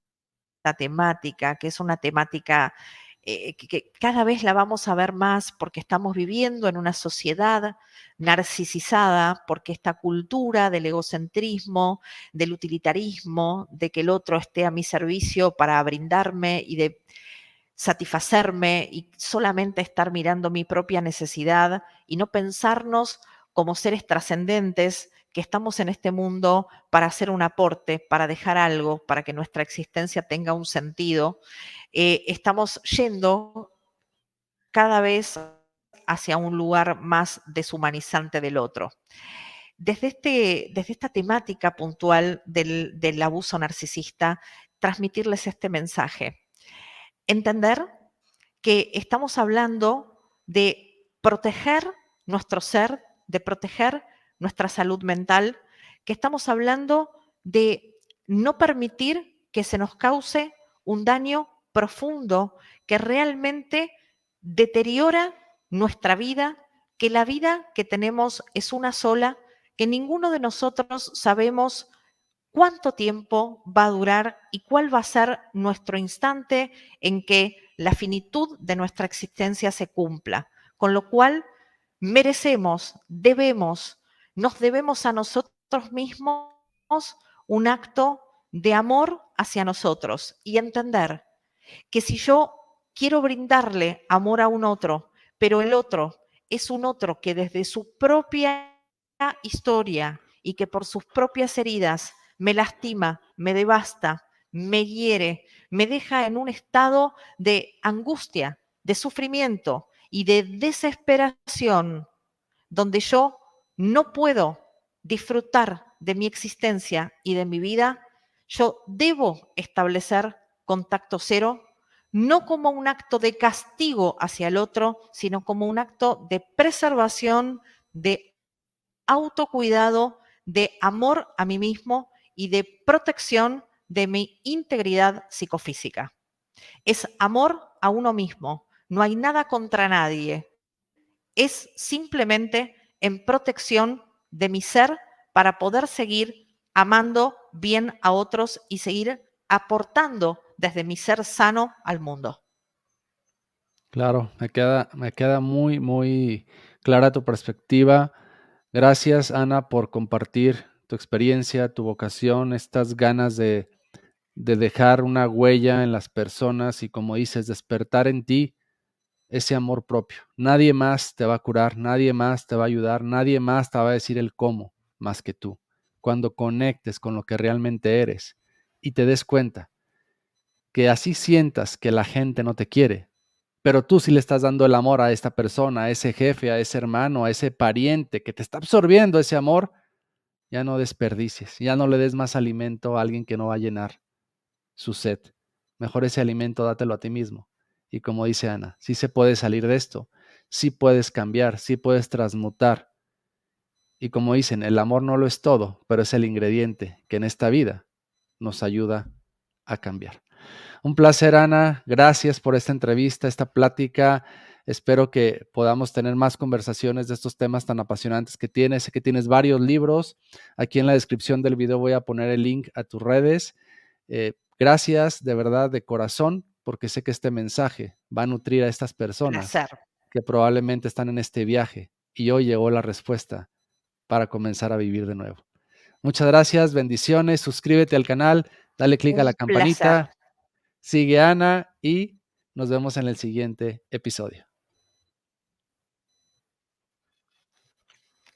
temática, que es una temática que cada vez la vamos a ver más porque estamos viviendo en una sociedad narcisizada, porque esta cultura del egocentrismo, del utilitarismo, de que el otro esté a mi servicio para brindarme y de satisfacerme y solamente estar mirando mi propia necesidad y no pensarnos como seres trascendentes que estamos en este mundo para hacer un aporte, para dejar algo, para que nuestra existencia tenga un sentido, estamos yendo cada vez hacia un lugar más deshumanizante del otro. Desde esta temática puntual del abuso narcisista, transmitirles este mensaje. Entender que estamos hablando de proteger nuestro ser, de proteger nuestra salud mental, que estamos hablando de no permitir que se nos cause un daño profundo que realmente deteriora nuestra vida, que la vida que tenemos es una sola, que ninguno de nosotros sabemos cuánto tiempo va a durar y cuál va a ser nuestro instante en que la finitud de nuestra existencia se cumpla. Con lo cual, merecemos, nos debemos a nosotros mismos un acto de amor hacia nosotros y entender que si yo quiero brindarle amor a un otro, pero el otro es un otro que desde su propia historia y que por sus propias heridas me lastima, me devasta, me hiere, me deja en un estado de angustia, de sufrimiento y de desesperación, donde yo no puedo disfrutar de mi existencia y de mi vida, yo debo establecer contacto cero, no como un acto de castigo hacia el otro, sino como un acto de preservación, de autocuidado, de amor a mí mismo y de protección de mi integridad psicofísica. Es amor a uno mismo, no hay nada contra nadie, es simplemente en protección de mi ser para poder seguir amando bien a otros y seguir aportando desde mi ser sano al mundo. Claro, me queda muy, muy clara tu perspectiva. Gracias, Ana, por compartir tu experiencia, tu vocación, estas ganas de dejar una huella en las personas y, como dices, despertar en ti ese amor propio. Nadie más te va a curar, nadie más te va a ayudar, nadie más te va a decir el cómo más que tú. Cuando conectes con lo que realmente eres y te des cuenta que así sientas que la gente no te quiere, pero tú sí le estás dando el amor a esta persona, a ese jefe, a ese hermano, a ese pariente que te está absorbiendo ese amor, ya no desperdicies, ya no le des más alimento a alguien que no va a llenar su sed. Mejor ese alimento dátelo a ti mismo. Y como dice Ana, sí se puede salir de esto, sí puedes cambiar, sí puedes transmutar. Y como dicen, el amor no lo es todo, pero es el ingrediente que en esta vida nos ayuda a cambiar. Un placer, Ana. Gracias por esta entrevista, esta plática. Espero que podamos tener más conversaciones de estos temas tan apasionantes que tienes. Sé que tienes varios libros. Aquí en la descripción del video voy a poner el link a tus redes. Gracias de verdad, de corazón, porque sé que este mensaje va a nutrir a estas personas Placer. que probablemente están en este viaje y hoy llegó la respuesta para comenzar a vivir de nuevo. Muchas gracias, bendiciones. Suscríbete al canal, dale click a la Un placer. campanita. Sigue a Ana y nos vemos en el siguiente episodio.